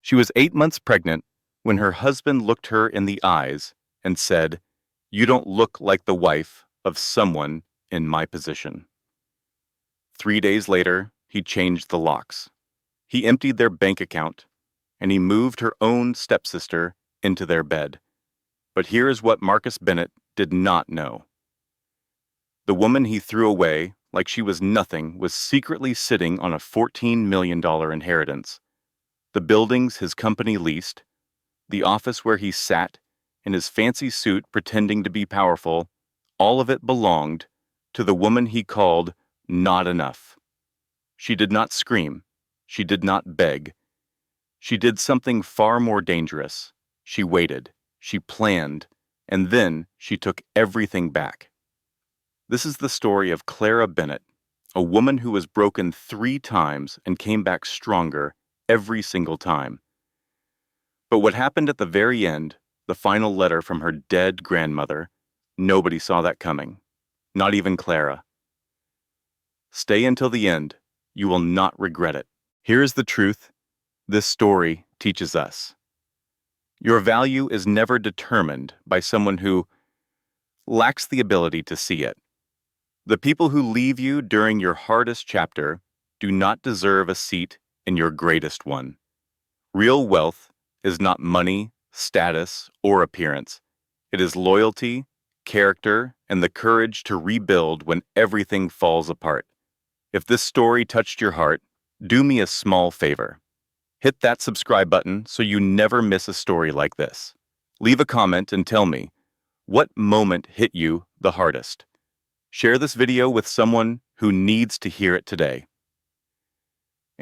She was 8 months pregnant when her husband looked her in the eyes and said, "You don't look like the wife of someone in my position." 3 days later, he changed the locks. He emptied their bank account, and he moved her own stepsister into their bed. But here is what Marcus Bennett did not know. The woman he threw away like she was nothing was secretly sitting on a $14 million inheritance. The buildings his company leased, the office where he sat in his fancy suit pretending to be powerful, all of it belonged to the woman he called not enough. She did not scream. She did not beg. She did something far more dangerous. She waited. She planned. And then she took everything back. This is the story of Clara Bennett, a woman who was broken 3 times and came back stronger every single time. But what happened at the very end, the final letter from her dead grandmother, nobody saw that coming. Not even Clara. Stay until the end. You will not regret it. Here is the truth this story teaches us. Your value is never determined by someone who lacks the ability to see it. The people who leave you during your hardest chapter do not deserve a seat in your greatest one. Real wealth is not money, status, or appearance. It is loyalty, character, and the courage to rebuild when everything falls apart. If this story touched your heart, do me a small favor. Hit that subscribe button so you never miss a story like this. Leave a comment and tell me, what moment hit you the hardest? Share this video with someone who needs to hear it today.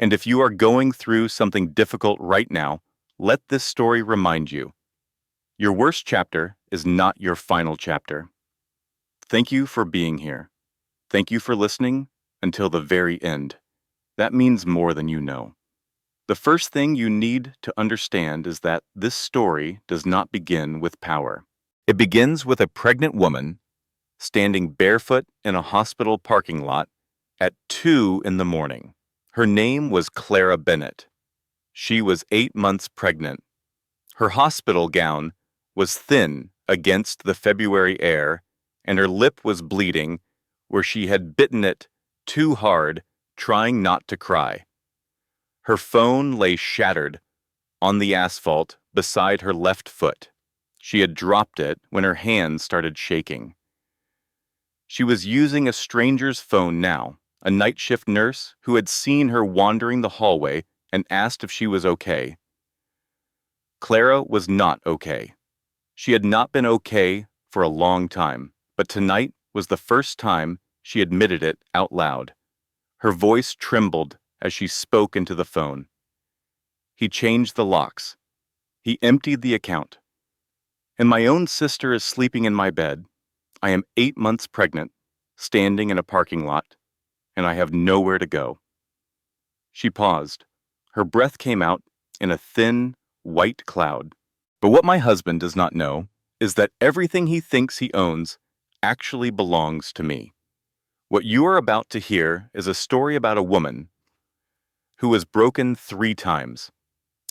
And if you are going through something difficult right now, let this story remind you. Your worst chapter is not your final chapter. Thank you for being here. Thank you for listening until the very end. That means more than you know. The first thing you need to understand is that this story does not begin with power. It begins with a pregnant woman standing barefoot in a hospital parking lot at 2 in the morning. Her name was Clara Bennett. She was 8 months pregnant. Her hospital gown was thin against the February air, and her lip was bleeding where she had bitten it too hard, trying not to cry. Her phone lay shattered on the asphalt beside her left foot. She had dropped it when her hands started shaking. She was using a stranger's phone now, a night shift nurse who had seen her wandering the hallway and asked if she was okay. Clara was not okay. She had not been okay for a long time, but tonight was the first time she admitted it out loud. Her voice trembled as she spoke into the phone. He changed the locks. He emptied the account. And my own sister is sleeping in my bed. I am 8 months pregnant, standing in a parking lot, and I have nowhere to go. She paused. Her breath came out in a thin, white cloud. But what my husband does not know is that everything he thinks he owns actually belongs to me. What you are about to hear is a story about a woman who was broken 3 times,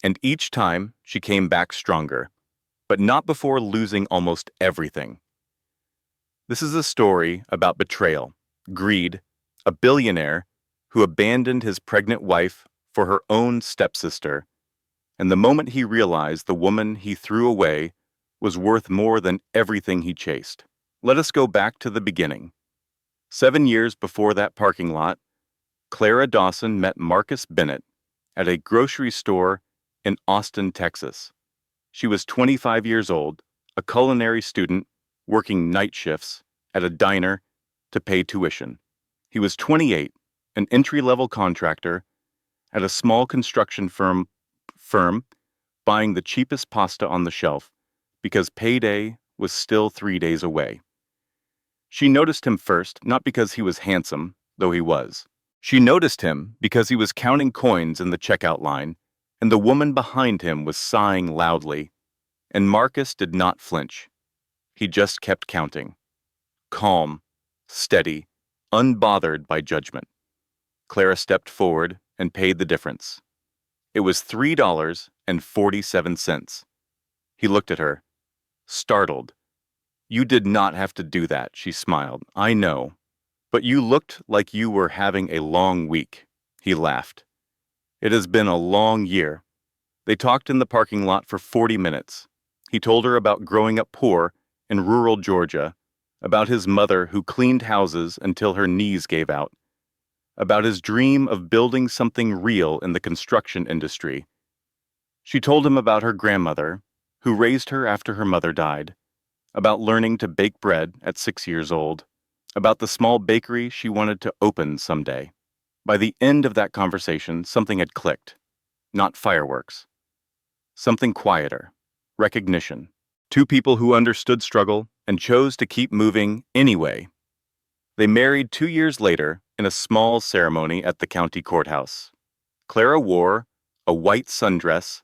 and each time she came back stronger, but not before losing almost everything. This is a story about betrayal, greed, a billionaire who abandoned his pregnant wife for her own stepsister, and the moment he realized the woman he threw away was worth more than everything he chased. Let us go back to the beginning. 7 years before that parking lot, Clara Dawson met Marcus Bennett at a grocery store in Austin, Texas. She was 25 years old, a culinary student working night shifts at a diner to pay tuition. He was 28, an entry-level contractor at a small construction firm buying the cheapest pasta on the shelf because payday was still 3 days away. She noticed him first, not because he was handsome, though he was. She noticed him because he was counting coins in the checkout line, and the woman behind him was sighing loudly. And Marcus did not flinch. He just kept counting. Calm, steady, unbothered by judgment. Clara stepped forward and paid the difference. It was $3 $3.47. He looked at her, startled. "You did not have to do that," she smiled. "I know. But you looked like you were having a long week." He laughed. "It has been a long year." They talked in the parking lot for 40 minutes. He told her about growing up poor in rural Georgia, about his mother who cleaned houses until her knees gave out, about his dream of building something real in the construction industry. She told him about her grandmother, who raised her after her mother died, about learning to bake bread at 6 years old, about the small bakery she wanted to open someday. By the end of that conversation, something had clicked. Not fireworks. Something quieter. Recognition. Two people who understood struggle and chose to keep moving anyway. They married 2 years later in a small ceremony at the county courthouse. Clara wore a white sundress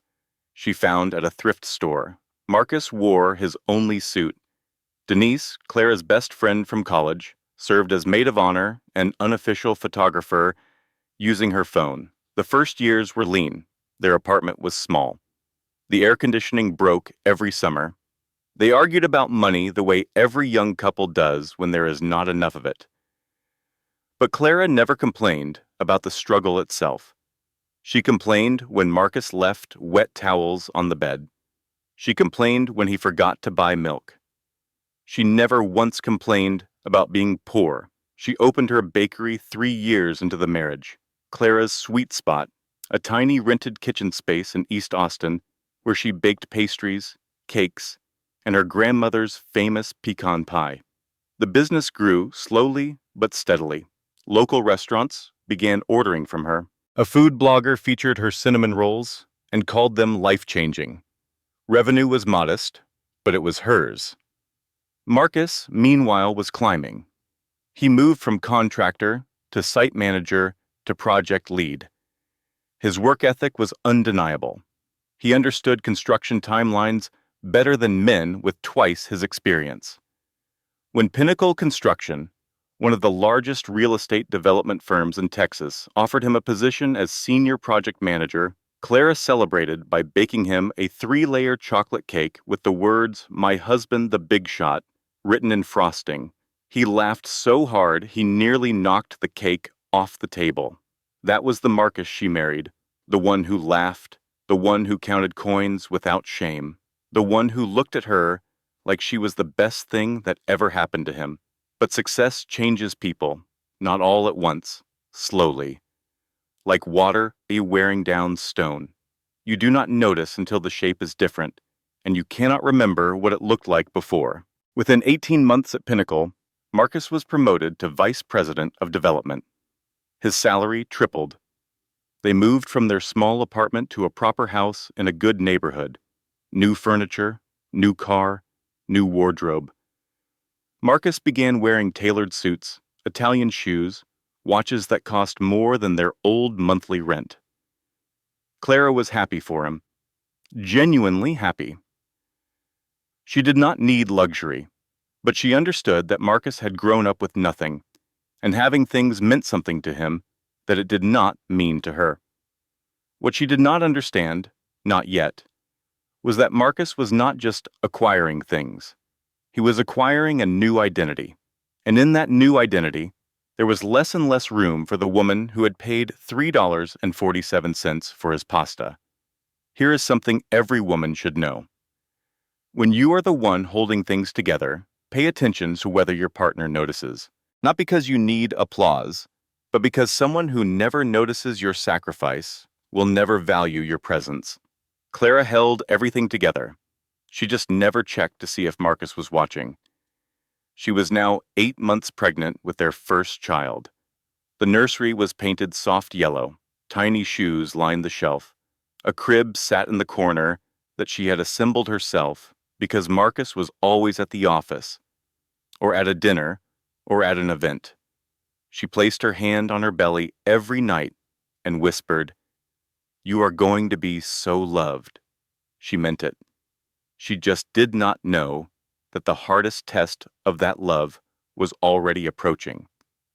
she found at a thrift store. Marcus wore his only suit. Denise, Clara's best friend from college, served as maid of honor and unofficial photographer using her phone. The first years were lean. Their apartment was small. The air conditioning broke every summer. They argued about money the way every young couple does when there is not enough of it. But Clara never complained about the struggle itself. She complained when Marcus left wet towels on the bed. She complained when he forgot to buy milk. She never once complained about being poor. She opened her bakery 3 years into the marriage. Clara's sweet spot, a tiny rented kitchen space in East Austin, where she baked pastries, cakes, and her grandmother's famous pecan pie. The business grew slowly but steadily. Local restaurants began ordering from her. A food blogger featured her cinnamon rolls and called them life-changing. Revenue was modest, but it was hers. Marcus, meanwhile, was climbing. He moved from contractor to site manager to project lead. His work ethic was undeniable. He understood construction timelines better than men with twice his experience. When Pinnacle Construction, one of the largest real estate development firms in Texas, offered him a position as senior project manager, Clara celebrated by baking him a 3-layer chocolate cake with the words, "My husband the big shot," written in frosting. He laughed so hard he nearly knocked the cake off the table. That was the Marcus she married, the one who laughed, the one who counted coins without shame, the one who looked at her like she was the best thing that ever happened to him. But success changes people, not all at once, slowly. Like water wearing down stone. You do not notice until the shape is different, and you cannot remember what it looked like before. Within 18 months at Pinnacle, Marcus was promoted to Vice President of Development. His salary tripled. They moved from their small apartment to a proper house in a good neighborhood. New furniture, new car, new wardrobe. Marcus began wearing tailored suits, Italian shoes, watches that cost more than their old monthly rent. Clara was happy for him, genuinely happy. She did not need luxury, but she understood that Marcus had grown up with nothing, and having things meant something to him that it did not mean to her. What she did not understand, not yet, was that Marcus was not just acquiring things. He was acquiring a new identity, and in that new identity, there was less and less room for the woman who had paid $3.47 for his pasta. Here is something every woman should know. When you are the one holding things together, pay attention to whether your partner notices. Not because you need applause, but because someone who never notices your sacrifice will never value your presence. Clara held everything together. She just never checked to see if Marcus was watching. She was now 8 months pregnant with their first child. The nursery was painted soft yellow. Tiny shoes lined the shelf. A crib sat in the corner that she had assembled herself because Marcus was always at the office, or at a dinner, or at an event. She placed her hand on her belly every night and whispered, "You are going to be so loved." She meant it. She just did not know that the hardest test of that love was already approaching.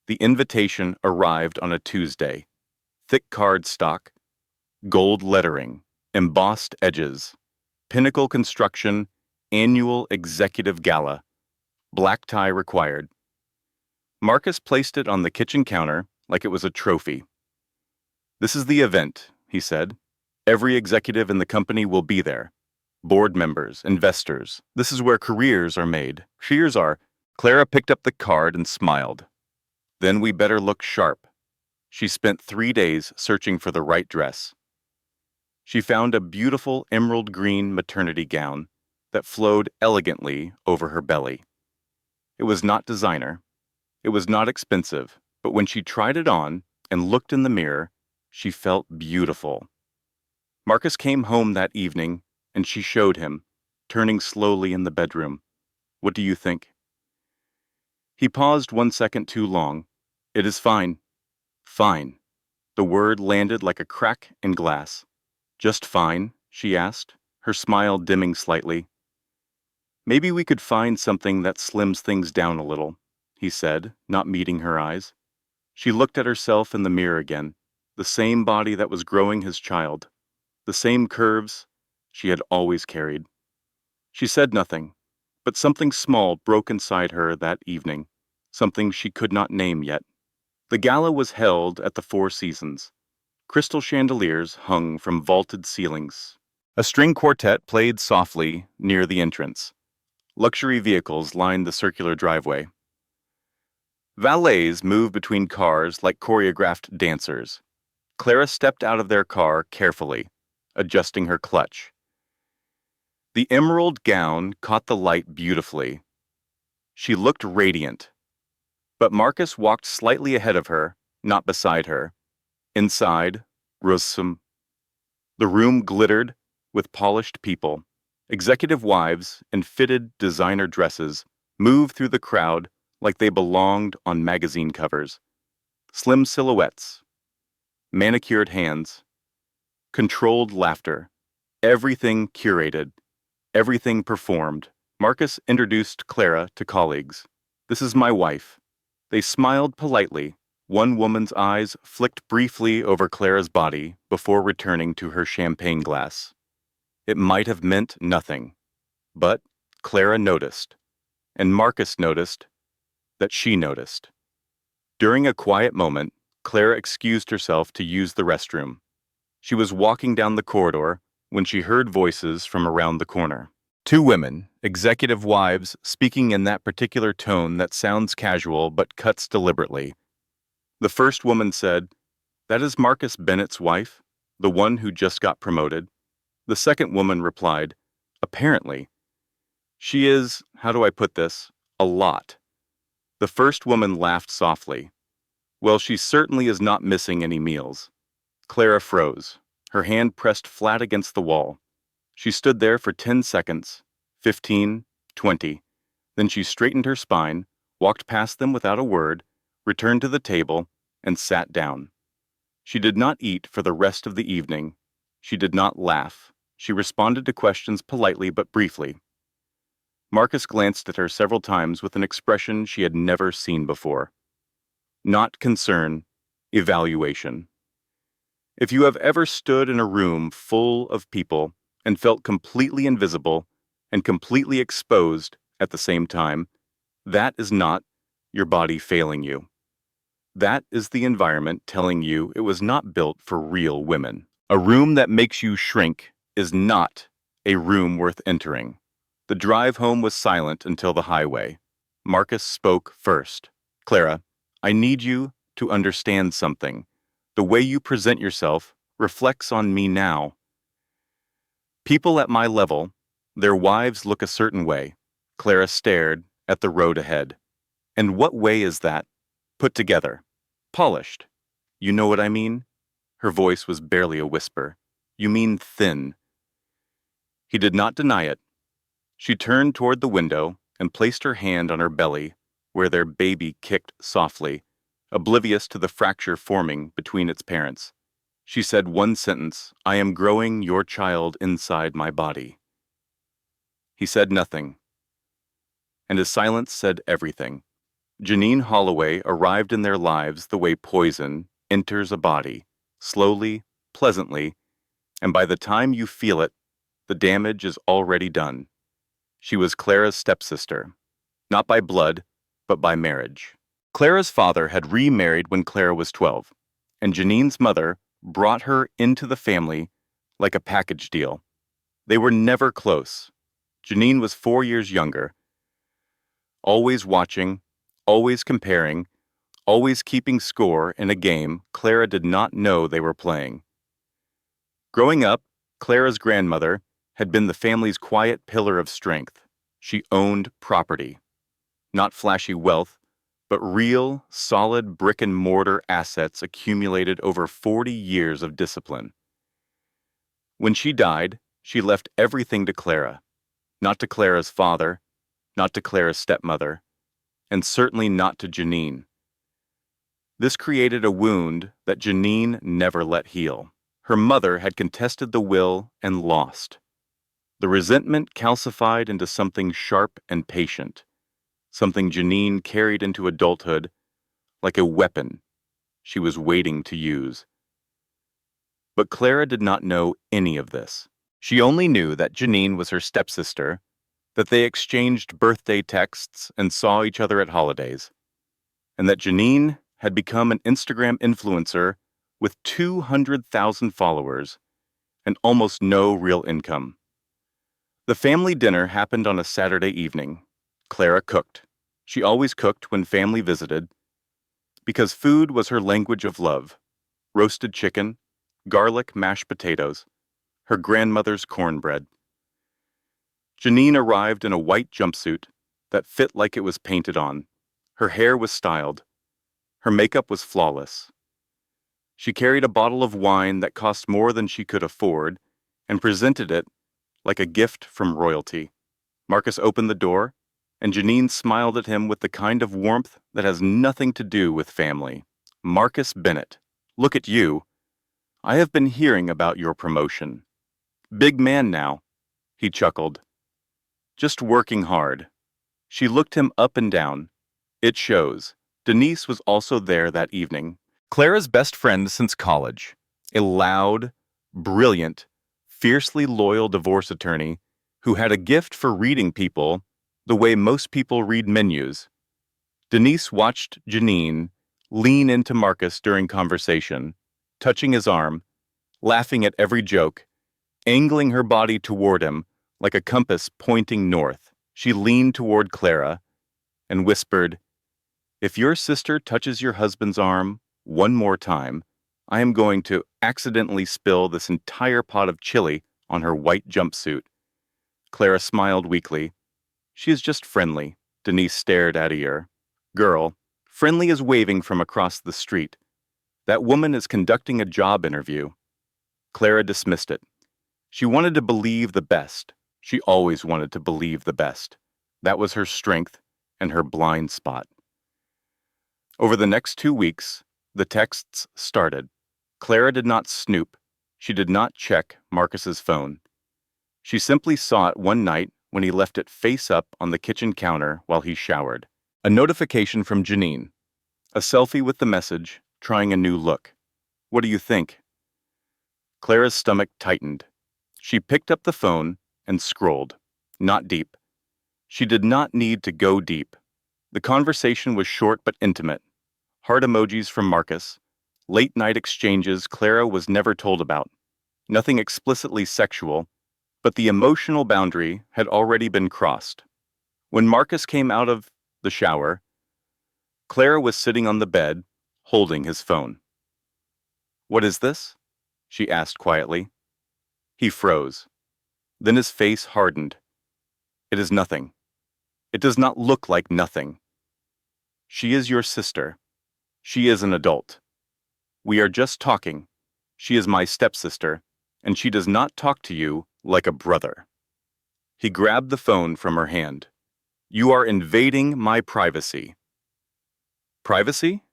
The invitation arrived on a Tuesday. Thick cardstock, gold lettering, embossed edges, pinnacle construction, annual executive gala, black tie required. Marcus placed it on the kitchen counter like it was a trophy. "This is the event," he said. "Every executive in the company will be there. Board members, investors. This is where careers are made. Cheers are." Clara picked up the card and smiled. "Then we better look sharp." She spent 3 days searching for the right dress. She found a beautiful emerald green maternity gown that flowed elegantly over her belly. It was not designer. It was not expensive, but when she tried it on and looked in the mirror, she felt beautiful. Marcus came home that evening, and she showed him, turning slowly in the bedroom. "What do you think?" He paused 1 second too long. "It is fine." "Fine." The word landed like a crack in glass. "Just fine?" she asked, her smile dimming slightly. "Maybe we could find something that slims things down a little," he said, not meeting her eyes. She looked at herself in the mirror again, the same body that was growing his child, the same curves she had always carried. She said nothing, but something small broke inside her that evening, something she could not name yet. The gala was held at the Four Seasons. Crystal chandeliers hung from vaulted ceilings. A string quartet played softly near the entrance. Luxury vehicles lined the circular driveway. Valets moved between cars like choreographed dancers. Clara stepped out of their car carefully, adjusting her clutch. The emerald gown caught the light beautifully. She looked radiant. But Marcus walked slightly ahead of her, not beside her. Inside rose some. The room glittered with polished people. Executive wives in fitted designer dresses moved through the crowd like they belonged on magazine covers. Slim silhouettes, manicured hands, controlled laughter, everything curated, everything performed. Marcus introduced Clara to colleagues. "This is my wife." They smiled politely. One woman's eyes flicked briefly over Clara's body before returning to her champagne glass. It might have meant nothing, but Clara noticed, and Marcus noticed that she noticed. During a quiet moment, Clara excused herself to use the restroom. She was walking down the corridor when she heard voices from around the corner. Two women, executive wives, speaking in that particular tone that sounds casual but cuts deliberately. The first woman said, "That is Marcus Bennett's wife, the one who just got promoted." The second woman replied, "Apparently. She is, how do I put this, a lot." The first woman laughed softly. "Well, she certainly is not missing any meals." Clara froze, her hand pressed flat against the wall. She stood there for 10 seconds, 15, 20. Then she straightened her spine, walked past them without a word, returned to the table, and sat down. She did not eat for the rest of the evening. She did not laugh. She responded to questions politely but briefly. Marcus glanced at her several times with an expression she had never seen before. Not concern, evaluation. If you have ever stood in a room full of people and felt completely invisible and completely exposed at the same time, that is not your body failing you. That is the environment telling you it was not built for real women. A room that makes you shrink is not a room worth entering. The drive home was silent until the highway. Marcus spoke first. "Clara, I need you to understand something. The way you present yourself reflects on me now. People at my level, their wives look a certain way." Clara stared at the road ahead. "And what way is that? Put together. Polished. You know what I mean?" Her voice was barely a whisper. "You mean thin." He did not deny it. She turned toward the window and placed her hand on her belly, where their baby kicked softly, oblivious to the fracture forming between its parents. She said one sentence, "I am growing your child inside my body." He said nothing, and his silence said everything. Janine Holloway arrived in their lives the way poison enters a body, slowly, pleasantly, and by the time you feel it, the damage is already done. She was Clara's stepsister, not by blood, but by marriage. Clara's father had remarried when Clara was 12, and Janine's mother brought her into the family like a package deal. They were never close. Janine was 4 years younger, always watching, always comparing, always keeping score in a game Clara did not know they were playing. Growing up, Clara's grandmother had been the family's quiet pillar of strength. She owned property, not flashy wealth, but real, solid brick-and-mortar assets accumulated over 40 years of discipline. When she died, she left everything to Clara, not to Clara's father, not to Clara's stepmother, and certainly not to Janine. This created a wound that Janine never let heal. Her mother had contested the will and lost. The resentment calcified into something sharp and patient, something Janine carried into adulthood like a weapon she was waiting to use. But Clara did not know any of this. She only knew that Janine was her stepsister, that they exchanged birthday texts and saw each other at holidays, and that Janine had become an Instagram influencer with 200,000 followers and almost no real income. The family dinner happened on a Saturday evening. Clara cooked. She always cooked when family visited, because food was her language of love. Roasted chicken, garlic mashed potatoes, her grandmother's cornbread. Janine arrived in a white jumpsuit that fit like it was painted on. Her hair was styled. Her makeup was flawless. She carried a bottle of wine that cost more than she could afford and presented it like a gift from royalty. Marcus opened the door, and Janine smiled at him with the kind of warmth that has nothing to do with family. "Marcus Bennett, look at you. I have been hearing about your promotion. Big man now," he chuckled. "Just working hard." She looked him up and down. It shows. Denise was also there that evening. Clara's best friend since college, a loud, brilliant, fiercely loyal divorce attorney who had a gift for reading people the way most people read menus. Denise watched Janine lean into Marcus during conversation, touching his arm, laughing at every joke, angling her body toward him like a compass pointing north. She leaned toward Clara and whispered, "If your sister touches your husband's arm one more time, I am going to accidentally spill this entire pot of chili on her white jumpsuit." Clara smiled weakly. "She is just friendly." Denise stared at her. "Girl, friendly is waving from across the street. That woman is conducting a job interview." Clara dismissed it. She wanted to believe the best. She always wanted to believe the best. That was her strength and her blind spot. Over the next 2 weeks, the texts started. Clara did not snoop. She did not check Marcus's phone. She simply saw it one night when he left it face up on the kitchen counter while he showered. A notification from Janine. A selfie with the message, trying a new look. "What do you think?" Clara's stomach tightened. She picked up the phone and scrolled. Not deep. She did not need to go deep. The conversation was short but intimate. Heart emojis from Marcus. Late-night exchanges Clara was never told about. Nothing explicitly sexual, but the emotional boundary had already been crossed. When Marcus came out of the shower, Clara was sitting on the bed, holding his phone. "What is this?" she asked quietly. He froze. Then his face hardened. "It is nothing. It does not look like nothing. She is your sister. She is an adult. We are just talking. She is my stepsister, and she does not talk to you like a brother." He grabbed the phone from her hand. "You are invading my privacy." "Privacy?"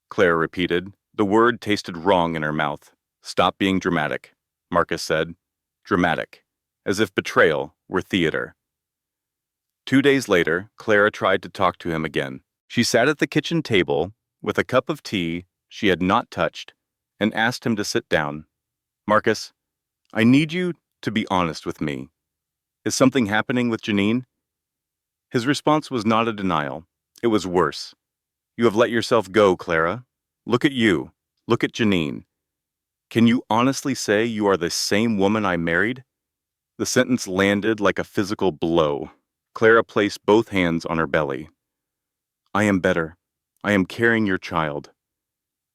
Clara repeated. The word tasted wrong in her mouth. "Stop being dramatic," Marcus said. Dramatic, as if betrayal were theater. 2 days later, Clara tried to talk to him again. She sat at the kitchen table with a cup of tea she had not touched and asked him to sit down. "Marcus, I need you to be honest with me. Is something happening with Janine? His response was not a denial. It was worse. You have let yourself go, Clara. Look at you. Look at Janine. Can you honestly say you are the same woman I married? The sentence landed like a physical blow. Clara placed both hands on her belly. I am better. I am carrying your child.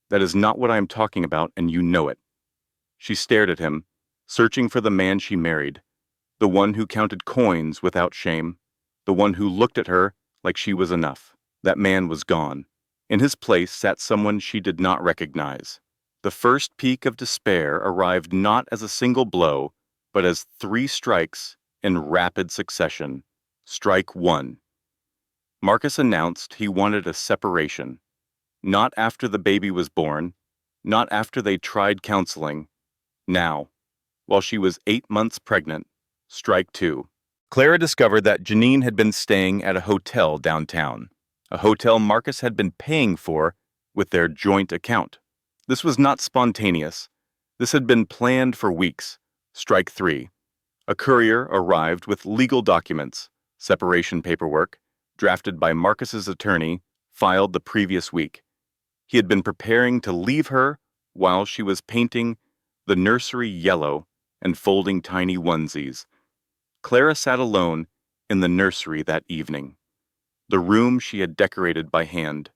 That is not what I am talking about, and you know it. She stared at him, searching for the man she married, the one who counted coins without shame, the one who looked at her like she was enough. That man was gone. In his place sat someone she did not recognize. The first peak of despair arrived not as a single blow, but as 3 strikes in rapid succession. Strike 1. Marcus announced he wanted a separation. Not after the baby was born, not after they tried counseling. Now, while she was 8 months pregnant. Strike 2. Clara discovered that Janine had been staying at a hotel downtown, a hotel Marcus had been paying for with their joint account. This was not spontaneous. This had been planned for weeks. Strike 3. A courier arrived with legal documents, separation paperwork, drafted by Marcus's attorney, filed the previous week. He had been preparing to leave her while she was painting the nursery yellow and folding tiny onesies. Clara sat alone in the nursery that evening, the room she had decorated by hand.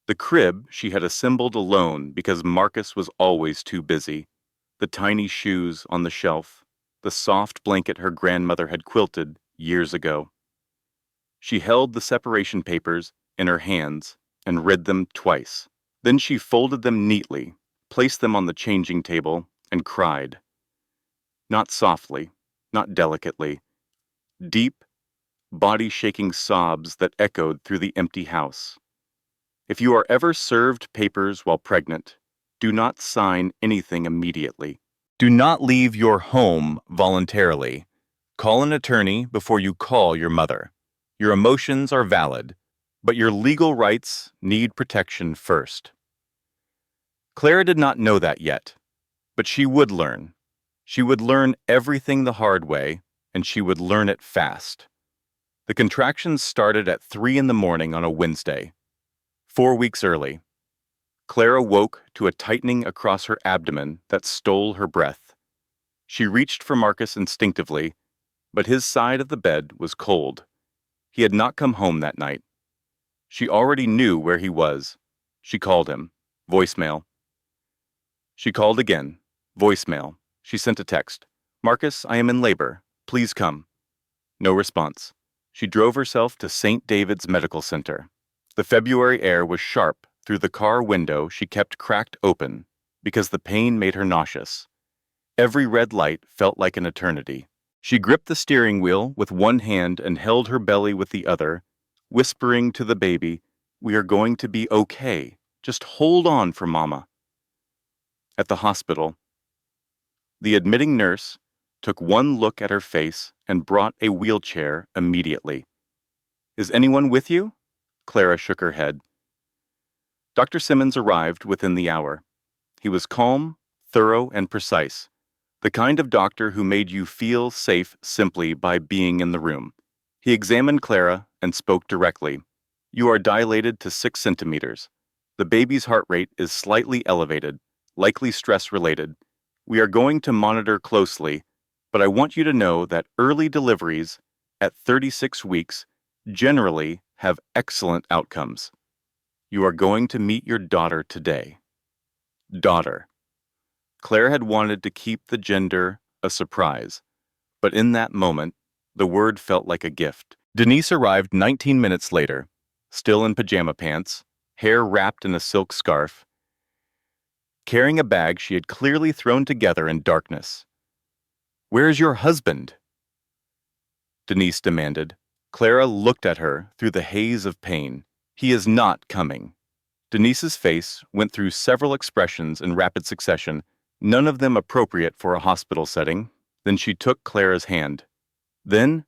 The crib she had assembled alone because Marcus was always too busy, the tiny shoes on the shelf, the soft blanket her grandmother had quilted years ago. She held the separation papers in her hands and read them twice. Then she folded them neatly, placed them on the changing table, and cried. Not softly, not delicately. Deep, body-shaking sobs that echoed through the empty house. If you are ever served papers while pregnant, do not sign anything immediately. Do not leave your home voluntarily. Call an attorney before you call your mother. Your emotions are valid, but your legal rights need protection first. Clara did not know that yet, but she would learn. She would learn everything the hard way, and she would learn it fast. The contractions started at 3 in the morning on a Wednesday, 4 weeks early. Clara woke to a tightening across her abdomen that stole her breath. She reached for Marcus instinctively, but his side of the bed was cold. He had not come home that night. She already knew where he was. She called him. Voicemail. She called again. Voicemail. She sent a text. Marcus, I am in labor. Please come. No response. She drove herself to St. David's Medical Center. The February air was sharp through the car window she kept cracked open because the pain made her nauseous. Every red light felt like an eternity. She gripped the steering wheel with one hand and held her belly with the other, whispering to the baby, "We are going to be okay. Just hold on for Mama." At the hospital, the admitting nurse took one look at her face and brought a wheelchair immediately. Is anyone with you? Clara shook her head. Dr. Simmons arrived within the hour. He was calm, thorough, and precise, the kind of doctor who made you feel safe simply by being in the room. He examined Clara and spoke directly. You are dilated to 6 centimeters. The baby's heart rate is slightly elevated, likely stress-related. We are going to monitor closely, but I want you to know that early deliveries at 36 weeks generally have excellent outcomes. You are going to meet your daughter today. Daughter. Claire had wanted to keep the gender a surprise, but in that moment, the word felt like a gift. Denise arrived 19 minutes later, still in pajama pants, hair wrapped in a silk scarf, carrying a bag she had clearly thrown together in darkness. Where is your husband? Denise demanded. Clara looked at her through the haze of pain. He is not coming. Denise's face went through several expressions in rapid succession, none of them appropriate for a hospital setting. Then she took Clara's hand. Then,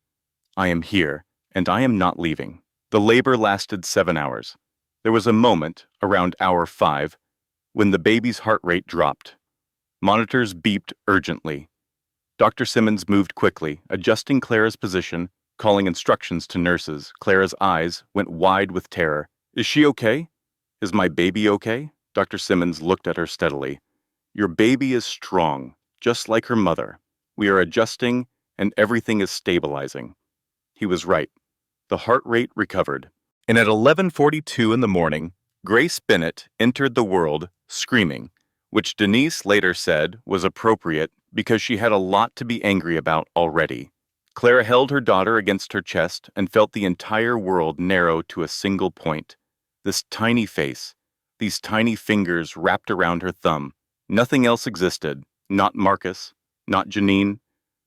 I am here, and I am not leaving. The labor lasted 7 hours. There was a moment, around hour 5, when the baby's heart rate dropped. Monitors beeped urgently. Dr. Simmons moved quickly, adjusting Clara's position, calling instructions to nurses. Clara's eyes went wide with terror. Is she okay? Is my baby okay? Dr. Simmons looked at her steadily. Your baby is strong, just like her mother. We are adjusting, and everything is stabilizing. He was right. The heart rate recovered. And at 11:42 in the morning, Grace Bennett entered the world screaming, which Denise later said was appropriate because she had a lot to be angry about already. Clara held her daughter against her chest and felt the entire world narrow to a single point. This tiny face, these tiny fingers wrapped around her thumb. Nothing else existed. Not Marcus, not Janine,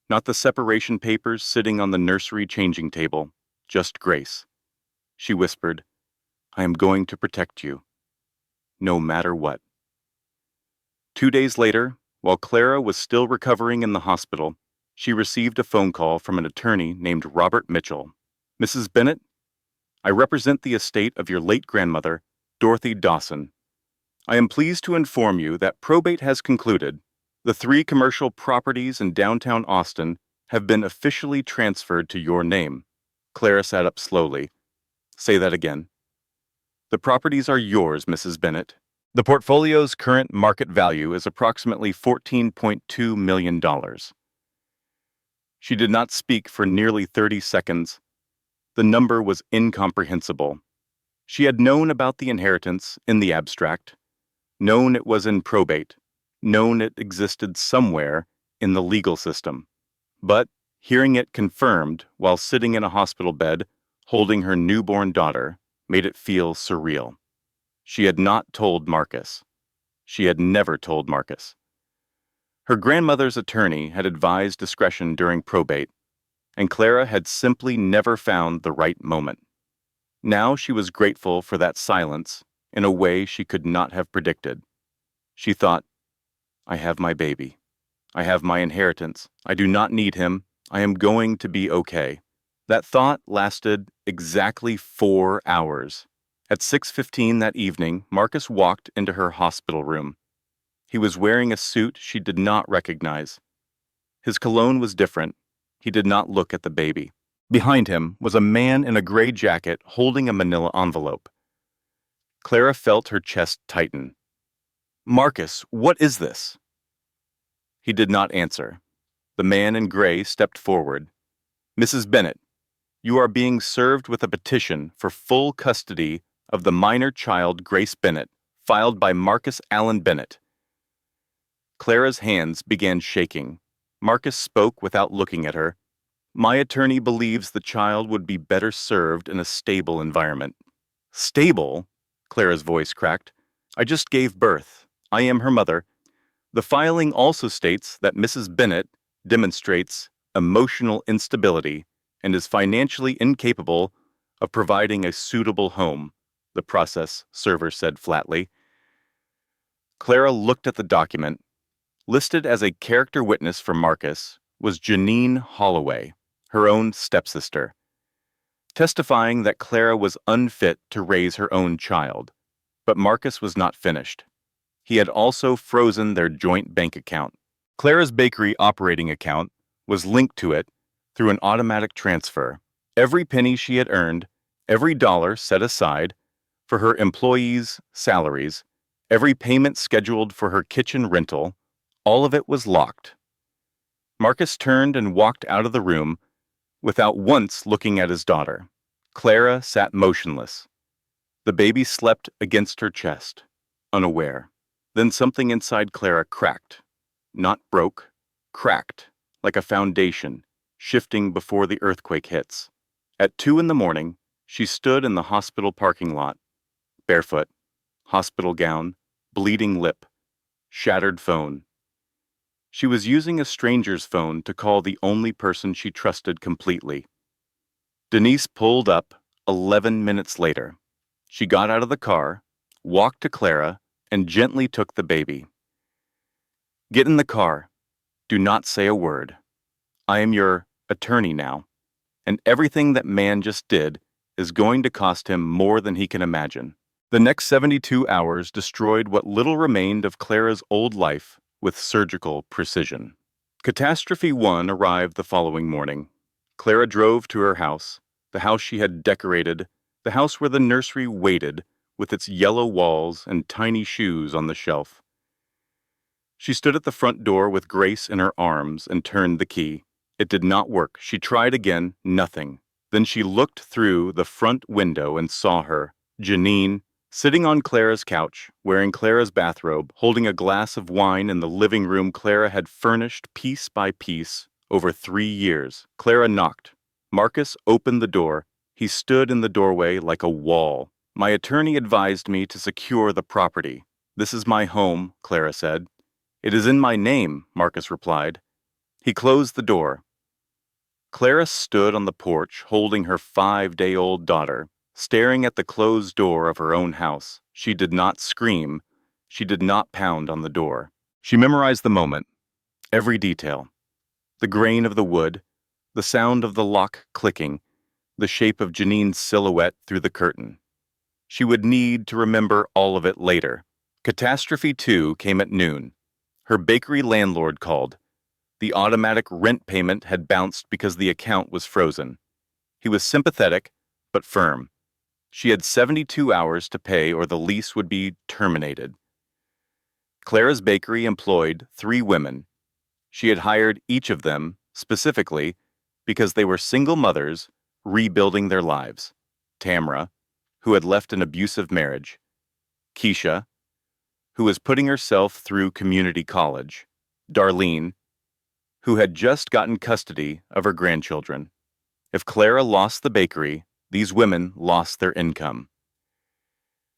not the separation papers sitting on the nursery changing table. Just Grace. She whispered, I am going to protect you, no matter what. 2 days later, while Clara was still recovering in the hospital, she received a phone call from an attorney named Robert Mitchell. Mrs. Bennett, I represent the estate of your late grandmother, Dorothy Dawson. I am pleased to inform you that probate has concluded. The 3 commercial properties in downtown Austin have been officially transferred to your name. Clara sat up slowly. Say that again. The properties are yours, Mrs. Bennett. The portfolio's current market value is approximately $14.2 million. She did not speak for nearly 30 seconds. The number was incomprehensible. She had known about the inheritance in the abstract, known it was in probate, known it existed somewhere in the legal system. But hearing it confirmed while sitting in a hospital bed, holding her newborn daughter, made it feel surreal. She had not told Marcus. She had never told Marcus. Her grandmother's attorney had advised discretion during probate, and Clara had simply never found the right moment. Now she was grateful for that silence in a way she could not have predicted. She thought, I have my baby. I have my inheritance. I do not need him. I am going to be okay. That thought lasted exactly 4 hours. At 6:15 that evening, Marcus walked into her hospital room. He was wearing a suit she did not recognize. His cologne was different. He did not look at the baby. Behind him was a man in a gray jacket holding a manila envelope. Clara felt her chest tighten. Marcus, what is this? He did not answer. The man in gray stepped forward. Mrs. Bennett, you are being served with a petition for full custody of the minor child Grace Bennett, filed by Marcus Allen Bennett. Clara's hands began shaking. Marcus spoke without looking at her. My attorney believes the child would be better served in a stable environment. Stable? Clara's voice cracked. I just gave birth. I am her mother. The filing also states that Mrs. Bennett demonstrates emotional instability and is financially incapable of providing a suitable home, the process server said flatly. Clara looked at the document. Listed as a character witness for Marcus was Janine Holloway, her own stepsister, testifying that Clara was unfit to raise her own child. But Marcus was not finished. He had also frozen their joint bank account. Clara's bakery operating account was linked to it through an automatic transfer. Every penny she had earned, every dollar set aside for her employees' salaries, every payment scheduled for her kitchen rental, all of it was locked. Marcus turned and walked out of the room without once looking at his daughter. Clara sat motionless. The baby slept against her chest, unaware. Then something inside Clara cracked. Not broke, cracked, like a foundation, shifting before the earthquake hits. At 2 in the morning, she stood in the hospital parking lot, barefoot, hospital gown, bleeding lip, shattered phone. She was using a stranger's phone to call the only person she trusted completely. Denise pulled up 11 minutes later. She got out of the car, walked to Clara, and gently took the baby. Get in the car. Do not say a word. I am your attorney now, and everything that man just did is going to cost him more than he can imagine. The next 72 hours destroyed what little remained of Clara's old life with surgical precision. Catastrophe 1 arrived the following morning. Clara drove to her house, the house she had decorated, the house where the nursery waited, with its yellow walls and tiny shoes on the shelf. She stood at the front door with Grace in her arms and turned the key. It did not work. She tried again, nothing. Then she looked through the front window and saw her, Janine, sitting on Clara's couch, wearing Clara's bathrobe, holding a glass of wine in the living room Clara had furnished piece by piece over 3 years. Clara knocked. Marcus opened the door. He stood in the doorway like a wall. "My attorney advised me to secure the property. This is my home," Clara said. "It is in my name," Marcus replied. He closed the door. Clara stood on the porch holding her 5-day-old daughter, staring at the closed door of her own house. She did not scream. She did not pound on the door. She memorized the moment, every detail. The grain of the wood, the sound of the lock clicking, the shape of Janine's silhouette through the curtain. She would need to remember all of it later. Catastrophe 2 came at noon. Her bakery landlord called. The automatic rent payment had bounced because the account was frozen. He was sympathetic, but firm. She had 72 hours to pay or the lease would be terminated. Clara's bakery employed 3 women. She had hired each of them, specifically, because they were single mothers rebuilding their lives. Tamra, who had left an abusive marriage. Keisha, who was putting herself through community college. Darlene, who had just gotten custody of her grandchildren. If Clara lost the bakery, these women lost their income.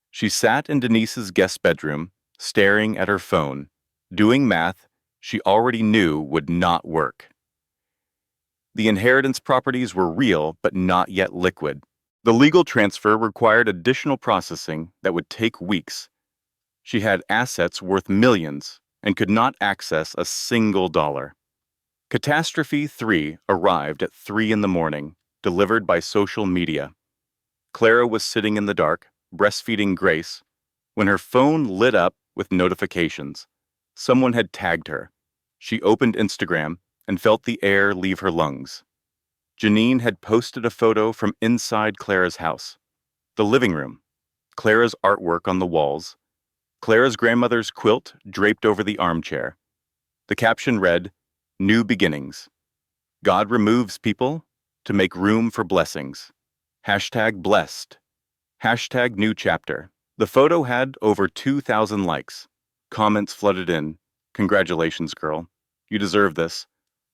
She sat in Denise's guest bedroom, staring at her phone, doing math she already knew would not work. The inheritance properties were real but not yet liquid. The legal transfer required additional processing that would take weeks. She had assets worth millions and could not access a single dollar. Catastrophe 3 arrived at 3 in the morning, delivered by social media. Clara was sitting in the dark, breastfeeding Grace, when her phone lit up with notifications. Someone had tagged her. She opened Instagram and felt the air leave her lungs. Janine had posted a photo from inside Clara's house. The living room, Clara's artwork on the walls, Clara's grandmother's quilt draped over the armchair. The caption read, "New beginnings. God removes people to make room for blessings. #blessed. #new chapter." The photo had over 2,000 likes. Comments flooded in. "Congratulations, girl. You deserve this.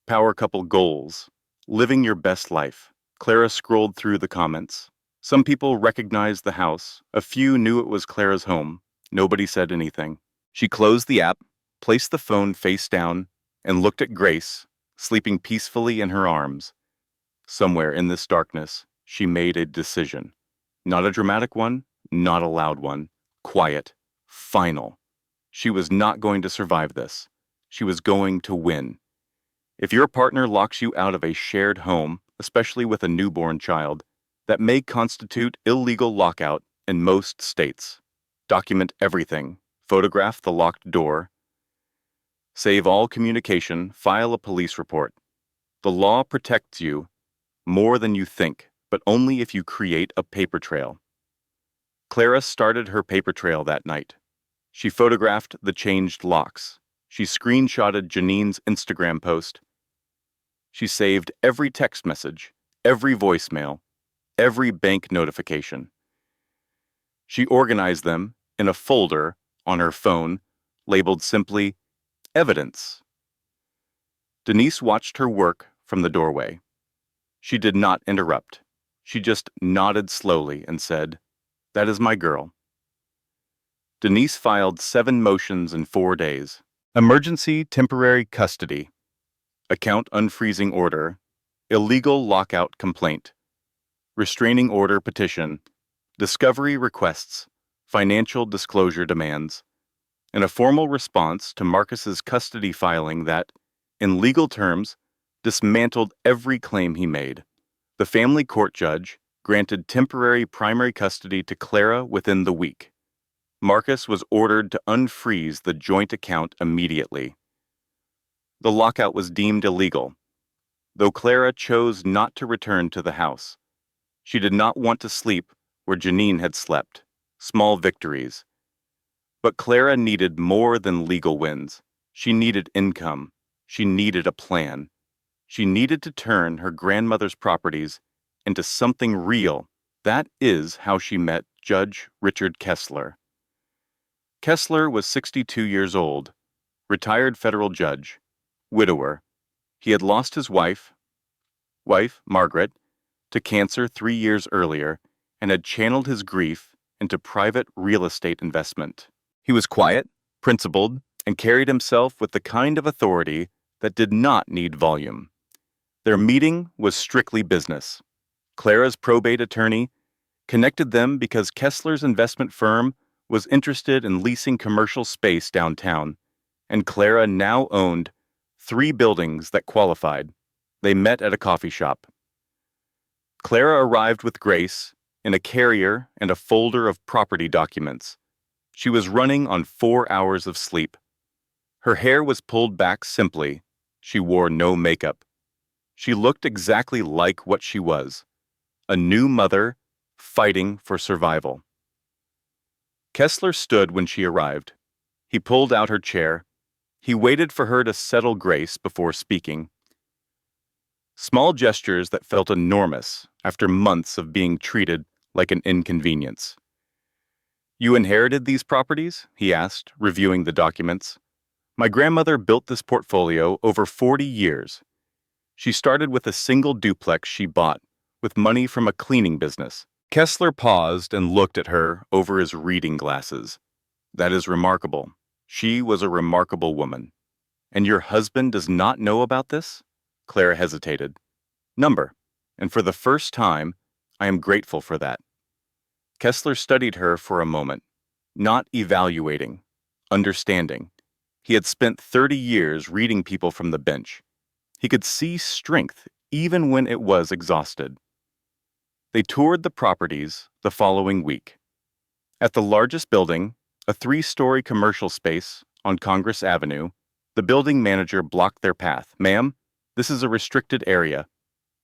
Power couple goals. Living your best life." Clara scrolled through the comments. Some people recognized the house. A few knew it was Clara's home. Nobody said anything. She closed the app, placed the phone face down, and looked at Grace, sleeping peacefully in her arms. Somewhere in this darkness, she made a decision. Not a dramatic one, not a loud one. Quiet. Final. She was not going to survive this. She was going to win. If your partner locks you out of a shared home, especially with a newborn child, that may constitute illegal lockout in most states. Document everything. Photograph the locked door. Save all communication. File a police report. The law protects you more than you think, but only if you create a paper trail. Clara started her paper trail that night. She photographed the changed locks. She screenshotted Janine's Instagram post. She saved every text message, every voicemail, every bank notification. She organized them in a folder on her phone, labeled simply Evidence. Denise watched her work from the doorway. She did not interrupt. She just nodded slowly and said, "That is my girl." Denise filed 7 motions in 4 days. Emergency temporary custody. Account unfreezing order. Illegal lockout complaint. Restraining order petition. Discovery requests. Financial disclosure demands. And a formal response to Marcus's custody filing that, in legal terms, dismantled every claim he made. The family court judge granted temporary primary custody to Clara within the week. Marcus was ordered to unfreeze the joint account immediately. The lockout was deemed illegal, though Clara chose not to return to the house. She did not want to sleep where Janine had slept. Small victories. But Clara needed more than legal wins. She needed income. She needed a plan. She needed to turn her grandmother's properties into something real. That is how she met Judge Richard Kessler. Kessler was 62 years old, retired federal judge, widower. He had lost his wife, Margaret, to cancer 3 years earlier and had channeled his grief into private real estate investment. He was quiet, principled, and carried himself with the kind of authority that did not need volume. Their meeting was strictly business. Clara's probate attorney connected them because Kessler's investment firm was interested in leasing commercial space downtown, and Clara now owned 3 buildings that qualified. They met at a coffee shop. Clara arrived with Grace in a carrier and a folder of property documents. She was running on 4 hours of sleep. Her hair was pulled back simply. She wore no makeup. She looked exactly like what she was, a new mother fighting for survival. Kessler stood when she arrived. He pulled out her chair. He waited for her to settle Grace before speaking. Small gestures that felt enormous after months of being treated like an inconvenience. "You inherited these properties?" he asked, reviewing the documents. "My grandmother built this portfolio over 40 years. She started with a single duplex she bought with money from a cleaning business." Kessler paused and looked at her over his reading glasses. "That is remarkable. She was a remarkable woman. And your husband does not know about this?" Clara hesitated. "Number. And for the first time, I am grateful for that." Kessler studied her for a moment, not evaluating, understanding. He had spent 30 years reading people from the bench. He could see strength even when it was exhausted. They toured the properties the following week. At the largest building, a 3-story commercial space on Congress Avenue, the building manager blocked their path. "Ma'am, this is a restricted area."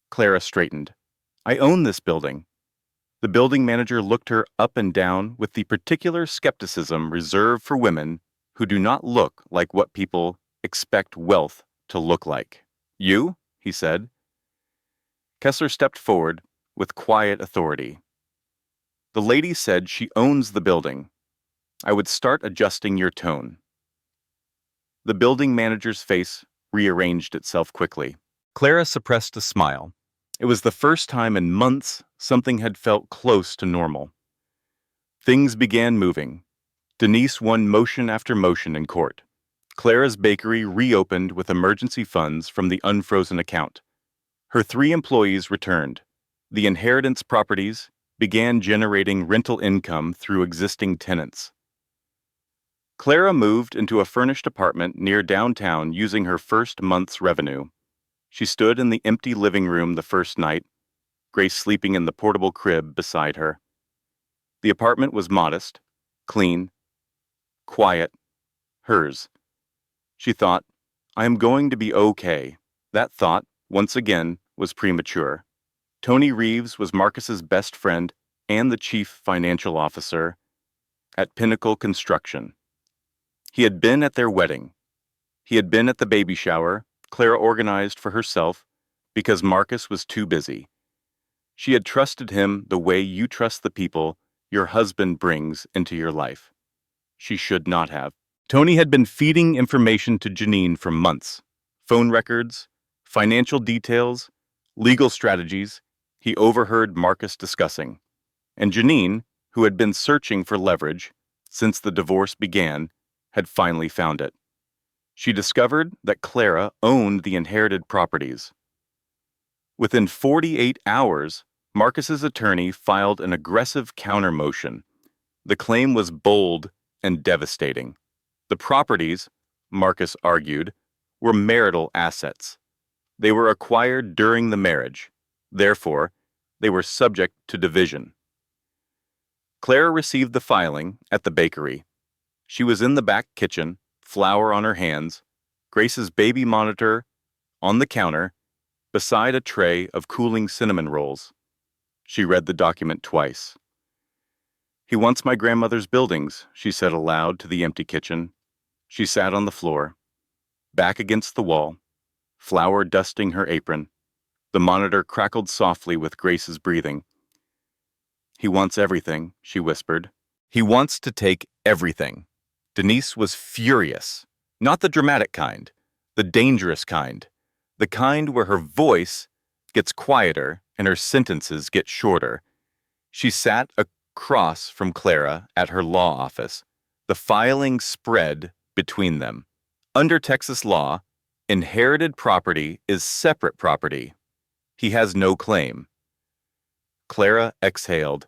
Clara straightened. "I own this building." The building manager looked her up and down with the particular skepticism reserved for women who do not look like what people expect wealth to look like. "You?" he said. Kessler stepped forward with quiet authority. "The lady said she owns the building. I would start adjusting your tone." The building manager's face rearranged itself quickly. Clara suppressed a smile. It was the first time in months something had felt close to normal. Things began moving. Denise won motion after motion in court. Clara's bakery reopened with emergency funds from the unfrozen account. Her 3 employees returned. The inheritance properties began generating rental income through existing tenants. Clara moved into a furnished apartment near downtown using her first month's revenue. She stood in the empty living room the first night, Grace sleeping in the portable crib beside her. The apartment was modest, clean, quiet, hers. She thought, "I am going to be okay." That thought, once again, was premature. Tony Reeves was Marcus's best friend and the chief financial officer at Pinnacle Construction. He had been at their wedding. He had been at the baby shower Clara organized for herself because Marcus was too busy. She had trusted him the way you trust the people your husband brings into your life. She should not have. Tony had been feeding information to Janine for months. Phone records, financial details, legal strategies he overheard Marcus discussing. And Janine, who had been searching for leverage since the divorce began, had finally found it. She discovered that Clara owned the inherited properties. Within 48 hours, Marcus's attorney filed an aggressive counter-motion. The claim was bold and devastating. The properties, Marcus argued, were marital assets. They were acquired during the marriage. Therefore, they were subject to division. Clara received the filing at the bakery. She was in the back kitchen, flour on her hands, Grace's baby monitor on the counter beside a tray of cooling cinnamon rolls. She read the document twice. "He wants my grandmother's buildings," she said aloud to the empty kitchen. She sat on the floor, back against the wall, flour dusting her apron. The monitor crackled softly with Grace's breathing. "He wants everything," she whispered. "He wants to take everything." Denise was furious. Not the dramatic kind, the dangerous kind. The kind where her voice gets quieter and her sentences get shorter. She sat across from Clara at her law office. The filing spread between them. Under Texas law, inherited property is separate property. He has no claim. Clara exhaled.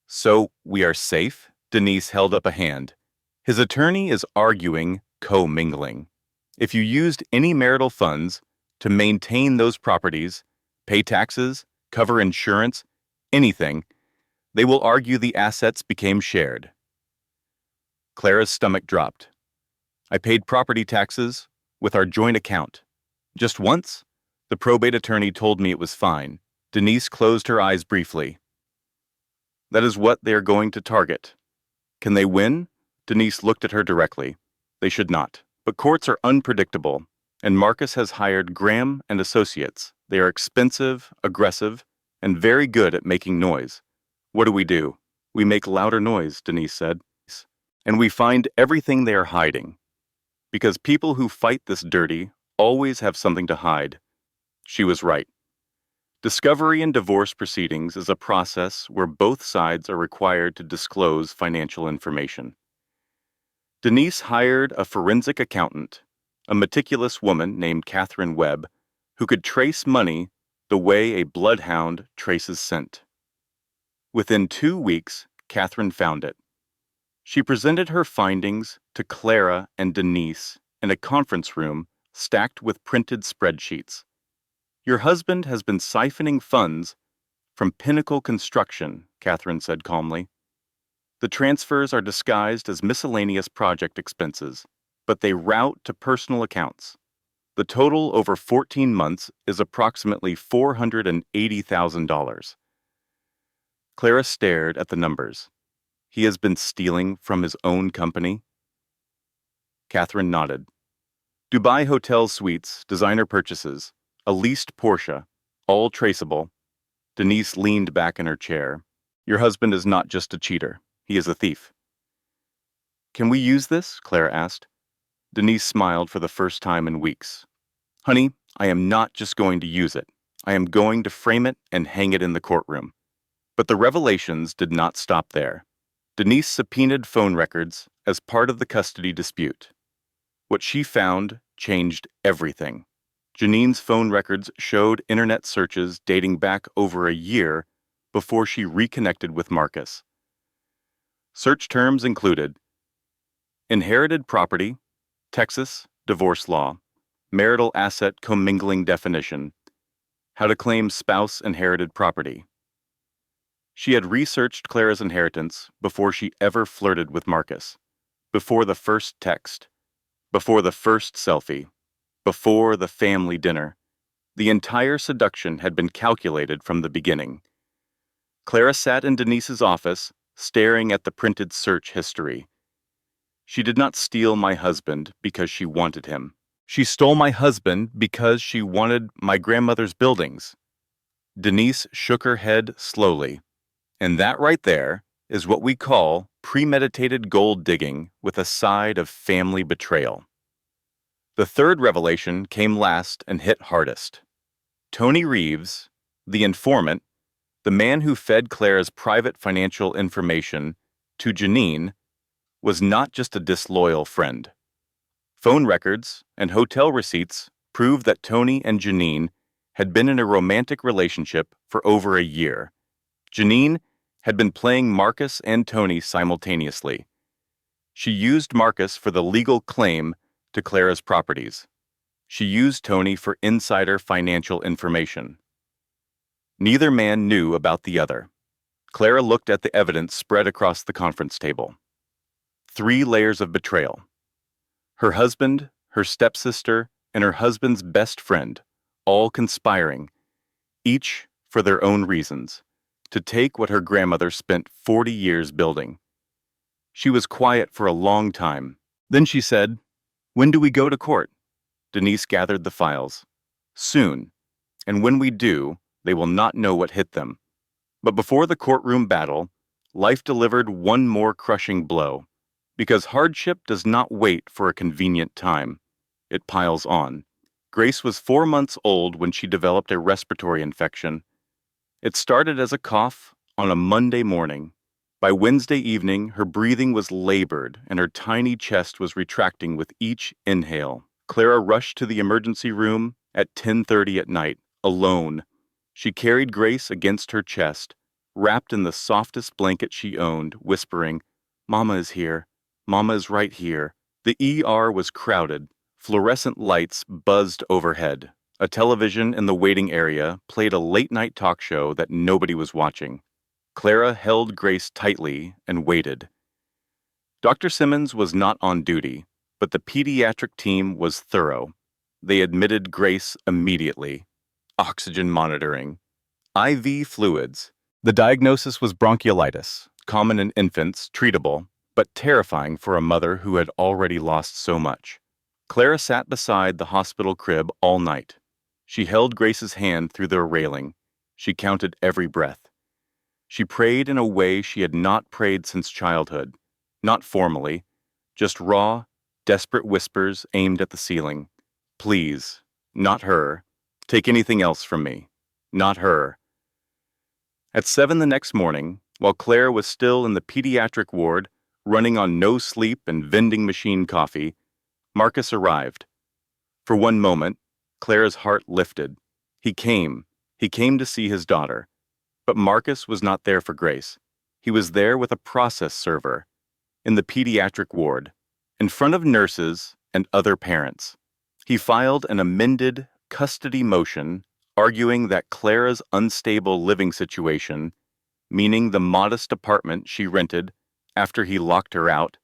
"So we are safe?" Denise held up a hand. "His attorney is arguing commingling. If you used any marital funds to maintain those properties, pay taxes, cover insurance, anything, they will argue the assets became shared." Clara's stomach dropped. "I paid property taxes with our joint account. Just once?" The probate attorney told me it was fine. Denise closed her eyes briefly. "That is what they are going to target. Can they win?" Denise looked at her directly. "They should not. But courts are unpredictable, and Marcus has hired Graham and Associates. They are expensive, aggressive, and very good at making noise. What do? We make louder noise," Denise said. "And we find everything they are hiding. Because people who fight this dirty always have something to hide." She was right. Discovery in divorce proceedings is a process where both sides are required to disclose financial information. Denise hired a forensic accountant, a meticulous woman named Catherine Webb, who could trace money the way a bloodhound traces scent. Within 2 weeks, Catherine found it. She presented her findings to Clara and Denise in a conference room stacked with printed spreadsheets. "Your husband has been siphoning funds from Pinnacle Construction," Catherine said calmly. "The transfers are disguised as miscellaneous project expenses, but they route to personal accounts. The total over 14 months is approximately $480,000. Clara stared at the numbers. "He has been stealing from his own company?" Catherine nodded. "Dubai hotel suites, designer purchases, a leased Porsche, all traceable." Denise leaned back in her chair. "Your husband is not just a cheater. He is a thief." "Can we use this?" Clara asked. Denise smiled for the first time in weeks. "Honey, I am not just going to use it. I am going to frame it and hang it in the courtroom." But the revelations did not stop there. Denise subpoenaed phone records as part of the custody dispute. What she found changed everything. Janine's phone records showed internet searches dating back over a year before she reconnected with Marcus. Search terms included inherited property, Texas divorce law, marital asset commingling definition, how to claim spouse inherited property. She had researched Clara's inheritance before she ever flirted with Marcus, before the first text, before the first selfie, before the family dinner. The entire seduction had been calculated from the beginning. Clara sat in Denise's office, staring at the printed search history. "She did not steal my husband because she wanted him. She stole my husband because she wanted my grandmother's buildings." Denise shook her head slowly. "And that right there is what we call premeditated gold digging with a side of family betrayal." The third revelation came last and hit hardest. Tony Reeves, the informant, the man who fed Clara's private financial information to Janine, was not just a disloyal friend. Phone records and hotel receipts prove that Tony and Janine had been in a romantic relationship for over a year. Janine had been playing Marcus and Tony simultaneously. She used Marcus for the legal claim to Clara's properties. She used Tony for insider financial information. Neither man knew about the other. Clara looked at the evidence spread across the conference table. 3 layers of betrayal. Her husband, her stepsister, and her husband's best friend, all conspiring, each for their own reasons, to take what her grandmother spent 40 years building. She was quiet for a long time. Then she said, "When do we go to court?" Denise gathered the files. "Soon. And when we do, they will not know what hit them." But before the courtroom battle, life delivered one more crushing blow. Because hardship does not wait for a convenient time. It piles on. Grace was 4 months old when she developed a respiratory infection. It started as a cough on a Monday morning. By Wednesday evening, her breathing was labored and her tiny chest was retracting with each inhale. Clara rushed to the emergency room at 10:30 at night, alone. She carried Grace against her chest, wrapped in the softest blanket she owned, whispering, "Mama is here. Mama is right here." The ER was crowded. Fluorescent lights buzzed overhead. A television in the waiting area played a late-night talk show that nobody was watching. Clara held Grace tightly and waited. Dr. Simmons was not on duty, but the pediatric team was thorough. They admitted Grace immediately. Oxygen monitoring. IV fluids. The diagnosis was bronchiolitis, common in infants, treatable, but terrifying for a mother who had already lost so much. Clara sat beside the hospital crib all night. She held Grace's hand through the railing. She counted every breath. She prayed in a way she had not prayed since childhood, not formally, just raw, desperate whispers aimed at the ceiling. "Please, not her. Take anything else from me. Not her." At 7 the next morning, while Claire was still in the pediatric ward, running on no sleep and vending machine coffee, Marcus arrived. For one moment, Clara's heart lifted. He came to see his daughter. But Marcus was not there for Grace. He was there with a process server, in the pediatric ward, in front of nurses and other parents. He filed an amended custody motion arguing that Clara's unstable living situation, meaning the modest apartment she rented after he locked her out,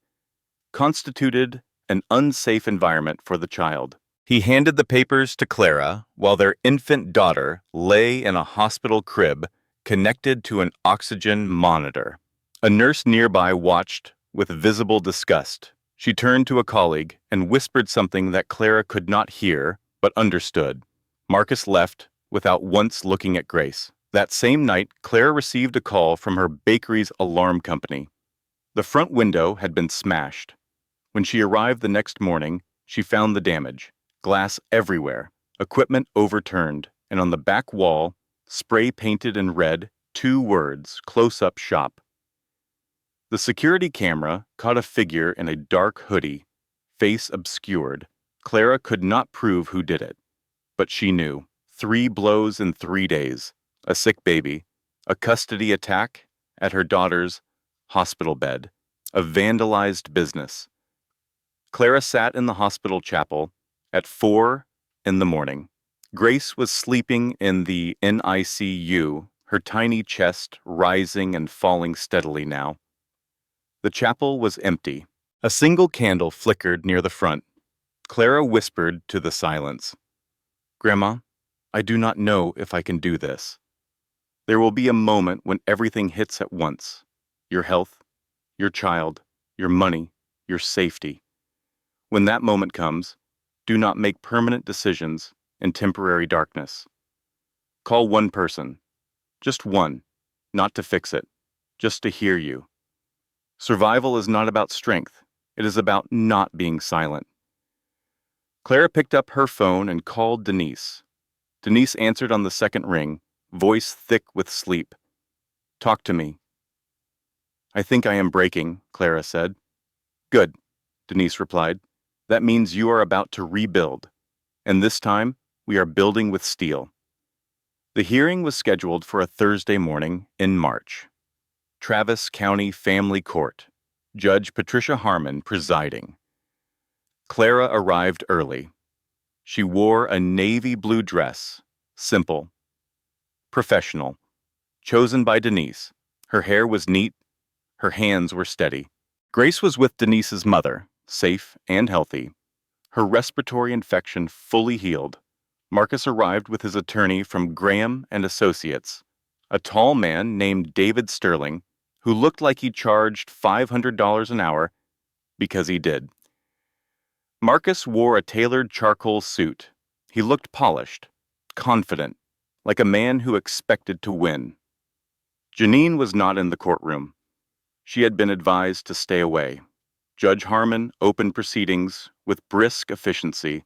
constituted an unsafe environment for the child. He handed the papers to Clara while their infant daughter lay in a hospital crib connected to an oxygen monitor. A nurse nearby watched with visible disgust. She turned to a colleague and whispered something that Clara could not hear but understood. Marcus left without once looking at Grace. That same night, Clara received a call from her bakery's alarm company. The front window had been smashed. When she arrived the next morning, she found the damage. Glass everywhere, equipment overturned, and on the back wall, spray painted in red, 2 words, "Close-up shop." The security camera caught a figure in a dark hoodie, face obscured. Clara could not prove who did it, but she knew. 3 blows in 3 days, a sick baby, a custody attack at her daughter's hospital bed, a vandalized business. Clara sat in the hospital chapel at 4 in the morning. Grace was sleeping in the NICU, her tiny chest rising and falling steadily now. The chapel was empty. A single candle flickered near the front. Clara whispered to the silence, "Grandma, I do not know if I can do this. There will be a moment when everything hits at once. Your health, your child, your money, your safety. When that moment comes, do not make permanent decisions in temporary darkness. Call one person, just one, not to fix it, just to hear you. Survival is not about strength. It is about not being silent." Clara picked up her phone and called Denise. Denise answered on the second ring, voice thick with sleep. "Talk to me." "I think I am breaking," Clara said. "Good," Denise replied. "That means you are about to rebuild. And this time, we are building with steel." The hearing was scheduled for a Thursday morning in March. Travis County Family Court, Judge Patricia Harmon presiding. Clara arrived early. She wore a navy blue dress, simple, professional, chosen by Denise. Her hair was neat, her hands were steady. Grace was with Denise's mother, safe and healthy. her respiratory infection fully healed, Marcus arrived with his attorney from Graham and Associates, a tall man named David Sterling, who looked like he charged $500 an hour because he did. Marcus wore a tailored charcoal suit. He looked polished, confident, like a man who expected to win. Janine was not in the courtroom. She had been advised to stay away. Judge Harmon opened proceedings with brisk efficiency.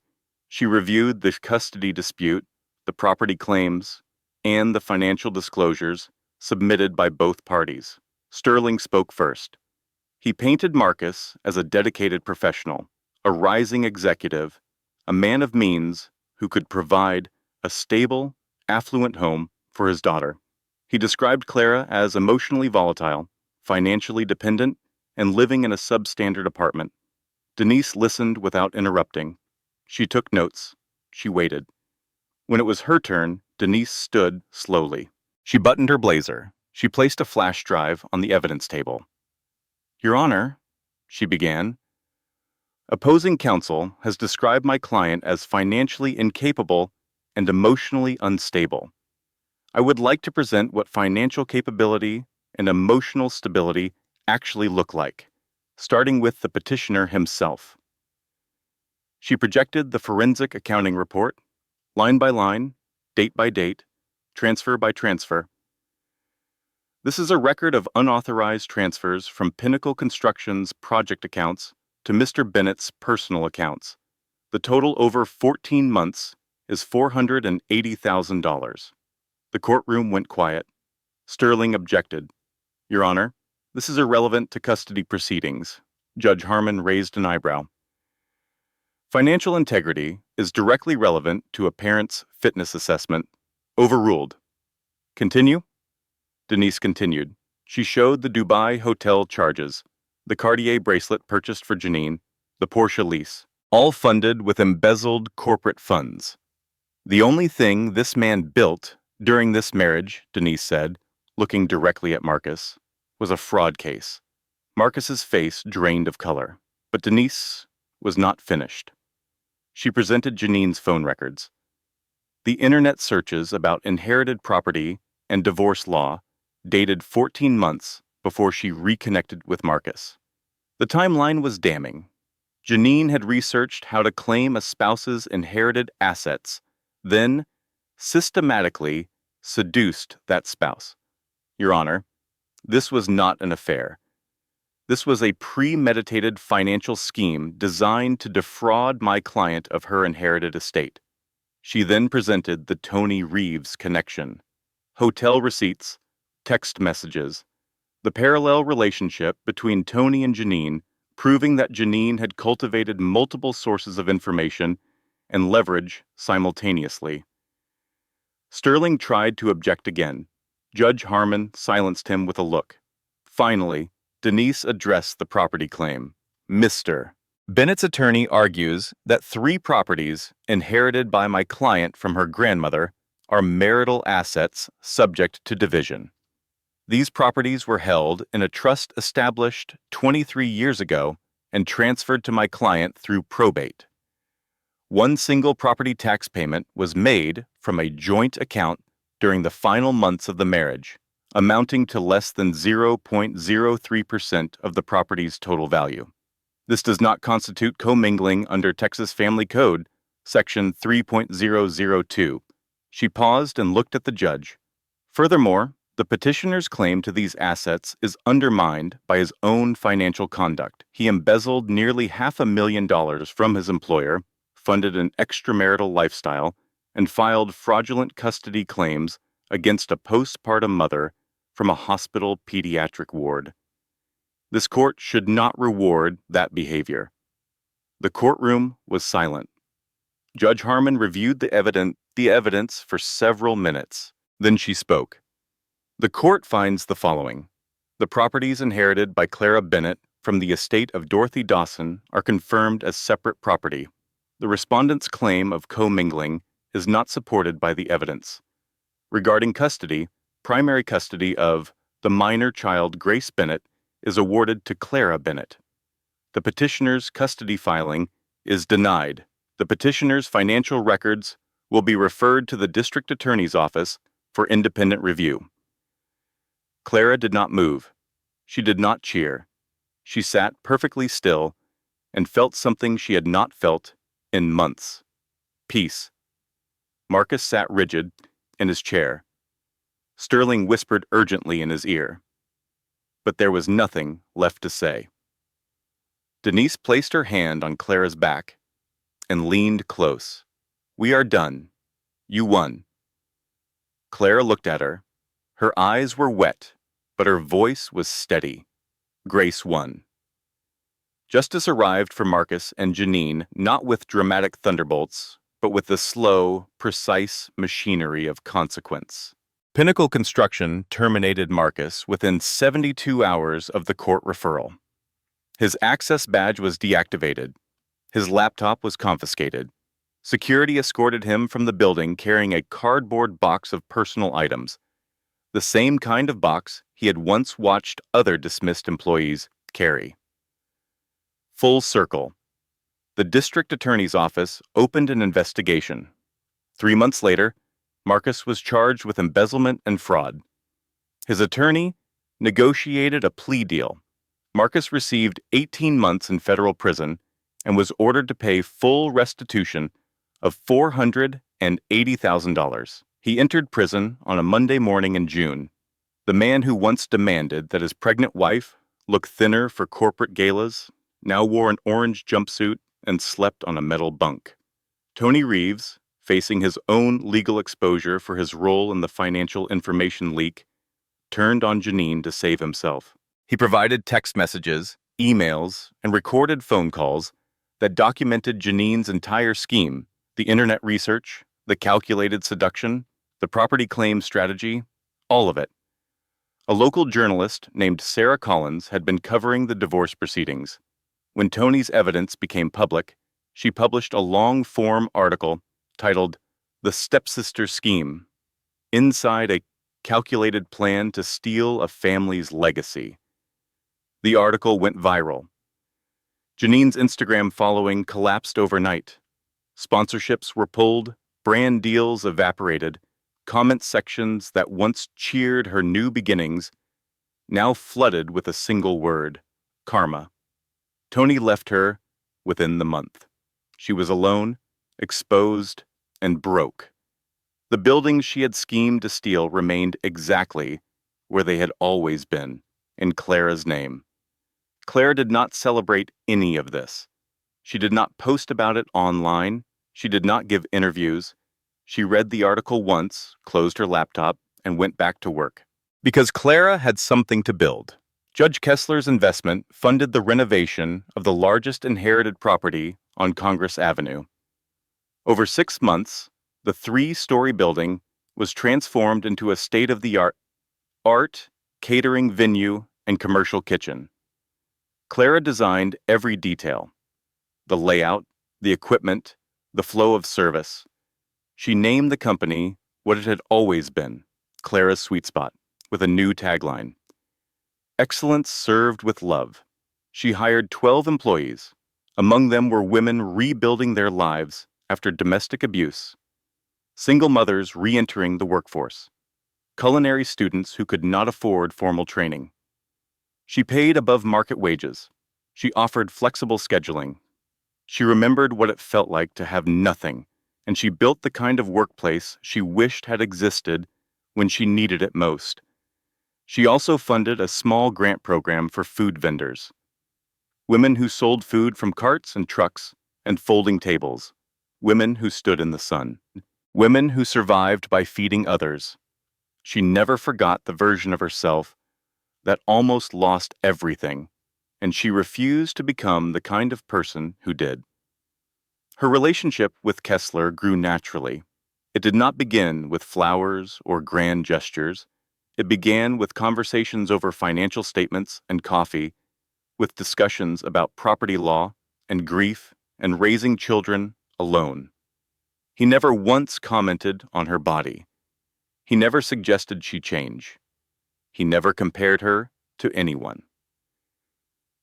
She reviewed the custody dispute, the property claims, and the financial disclosures submitted by both parties. Sterling spoke first. He painted Marcus as a dedicated professional, a rising executive, a man of means who could provide a stable, affluent home for his daughter. He described Clara as emotionally volatile, financially dependent, and living in a substandard apartment. Denise listened without interrupting. She took notes. She waited. When it was her turn, Denise stood slowly. She buttoned her blazer. She placed a flash drive on the evidence table. "Your Honor," she began, "opposing counsel has described my client as financially incapable and emotionally unstable. I would like to present what financial capability and emotional stability actually look like, starting with the petitioner himself." She projected the forensic accounting report, line by line, date by date, transfer by transfer. This is a record of unauthorized transfers from Pinnacle Construction's project accounts to Mr. Bennett's personal accounts. The total over 14 months is $480,000. The courtroom went quiet. Sterling objected. "Your Honor, this is irrelevant to custody proceedings." Judge Harmon raised an eyebrow. "Financial integrity is directly relevant to a parent's fitness assessment." Overruled. Continue? Denise continued. She showed the Dubai hotel charges, the Cartier bracelet purchased for Janine, the Porsche lease, all funded with embezzled corporate funds. "The only thing this man built during this marriage," Denise said, looking directly at Marcus, "was a fraud case." Marcus's face drained of color, but Denise was not finished. She presented Janine's phone records. The internet searches about inherited property and divorce law dated 14 months before she reconnected with Marcus. The timeline was damning. Janine had researched how to claim a spouse's inherited assets, then systematically seduced that spouse. Your Honor, this was not an affair. This was a premeditated financial scheme designed to defraud my client of her inherited estate. She then presented the Tony Reeves connection. Hotel receipts, text messages, the parallel relationship between Tony and Janine, proving that Janine had cultivated multiple sources of information and leverage simultaneously. Sterling tried to object again. Judge Harmon silenced him with a look. Finally, Denise addressed the property claim. Mr. Bennett's attorney argues that 3 properties inherited by my client from her grandmother are marital assets subject to division. These properties were held in a trust established 23 years ago and transferred to my client through probate. One single property tax payment was made from a joint account during the final months of the marriage, amounting to less than 0.03% of the property's total value. This does not constitute commingling under Texas Family Code, Section 3.002. She paused and looked at the judge. Furthermore, the petitioner's claim to these assets is undermined by his own financial conduct. He embezzled nearly $500,000 from his employer, funded an extramarital lifestyle, and filed fraudulent custody claims against a postpartum mother from a hospital pediatric ward. This court should not reward that behavior. The courtroom was silent. Judge Harmon reviewed the evidence for several minutes. Then she spoke. The court finds the following. The properties inherited by Clara Bennett from the estate of Dorothy Dawson are confirmed as separate property. The respondent's claim of commingling is not supported by the evidence. Regarding custody, primary custody of the minor child Grace Bennett is awarded to Clara Bennett. The petitioner's custody filing is denied. The petitioner's financial records will be referred to the district attorney's office for independent review. Clara did not move. She did not cheer. She sat perfectly still and felt something she had not felt in months. Peace. Marcus sat rigid in his chair. Sterling whispered urgently in his ear. But there was nothing left to say. Denise placed her hand on Clara's back and leaned close. "We are done. You won." Clara looked at her. Her eyes were wet, but her voice was steady. Grace won. Justice arrived for Marcus and Janine, not with dramatic thunderbolts, but with the slow, precise machinery of consequence. Pinnacle Construction terminated Marcus within 72 hours of the court referral. His access badge was deactivated. His laptop was confiscated. Security escorted him from the building carrying a cardboard box of personal items, the same kind of box he had once watched other dismissed employees carry. Full circle. The district attorney's office opened an investigation. 3 months later, Marcus was charged with embezzlement and fraud. His attorney negotiated a plea deal. Marcus received 18 months in federal prison and was ordered to pay full restitution of $480,000. He entered prison on a Monday morning in June. The man who once demanded that his pregnant wife look thinner for corporate galas now wore an orange jumpsuit and slept on a metal bunk. Tony Reeves, facing his own legal exposure for his role in the financial information leak, turned on Janine to save himself. He provided text messages, emails, and recorded phone calls that documented Janine's entire scheme: the internet research, the calculated seduction, the property claim strategy, all of it. A local journalist named Sarah Collins had been covering the divorce proceedings. When Tony's evidence became public, she published a long-form article titled "The Stepsister Scheme: Inside a Calculated Plan to Steal a Family's Legacy." The article went viral. Janine's Instagram following collapsed overnight. Sponsorships were pulled, brand deals evaporated, comment sections that once cheered her new beginnings now flooded with a single word: karma. Tony left her within the month. She was alone, exposed, and broke. The buildings she had schemed to steal remained exactly where they had always been, in Clara's name. Clara did not celebrate any of this. She did not post about it online. She did not give interviews. She read the article once, closed her laptop, and went back to work. Because Clara had something to build. Judge Kessler's investment funded the renovation of the largest inherited property on Congress Avenue. Over 6 months, the 3-story building was transformed into a state-of-the-art art, catering venue, and commercial kitchen. Clara designed every detail: the layout, the equipment, the flow of service. She named the company what it had always been: Clara's Sweet Spot, with a new tagline: "Excellence served with love." She hired 12 employees. Among them were women rebuilding their lives after domestic abuse, single mothers re-entering the workforce, culinary students who could not afford formal training. She paid above market wages. She offered flexible scheduling. She remembered what it felt like to have nothing, and she built the kind of workplace she wished had existed when she needed it most. She also funded a small grant program for food vendors, women who sold food from carts and trucks and folding tables, women who stood in the sun, women who survived by feeding others. She never forgot the version of herself that almost lost everything, and she refused to become the kind of person who did. Her relationship with Kessler grew naturally. It did not begin with flowers or grand gestures. It began with conversations over financial statements and coffee, with discussions about property law and grief and raising children alone. He never once commented on her body. He never suggested she change. He never compared her to anyone.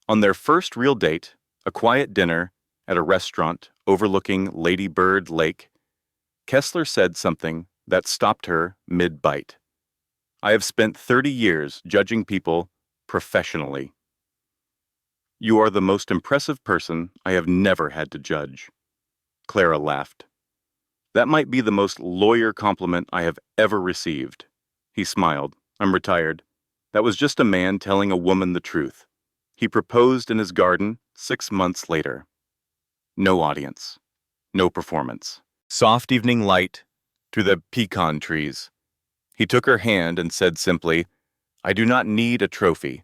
On their first real date, a quiet dinner, at a restaurant overlooking Lady Bird Lake, Kessler said something that stopped her mid-bite. I have spent 30 years judging people professionally. You are the most impressive person I have never had to judge. Clara laughed. That might be the most lawyer compliment I have ever received. He smiled. I'm retired. That was just a man telling a woman the truth. He proposed in his garden 6 months later. No audience. No performance. Soft evening light through the pecan trees. He took her hand and said simply, I do not need a trophy.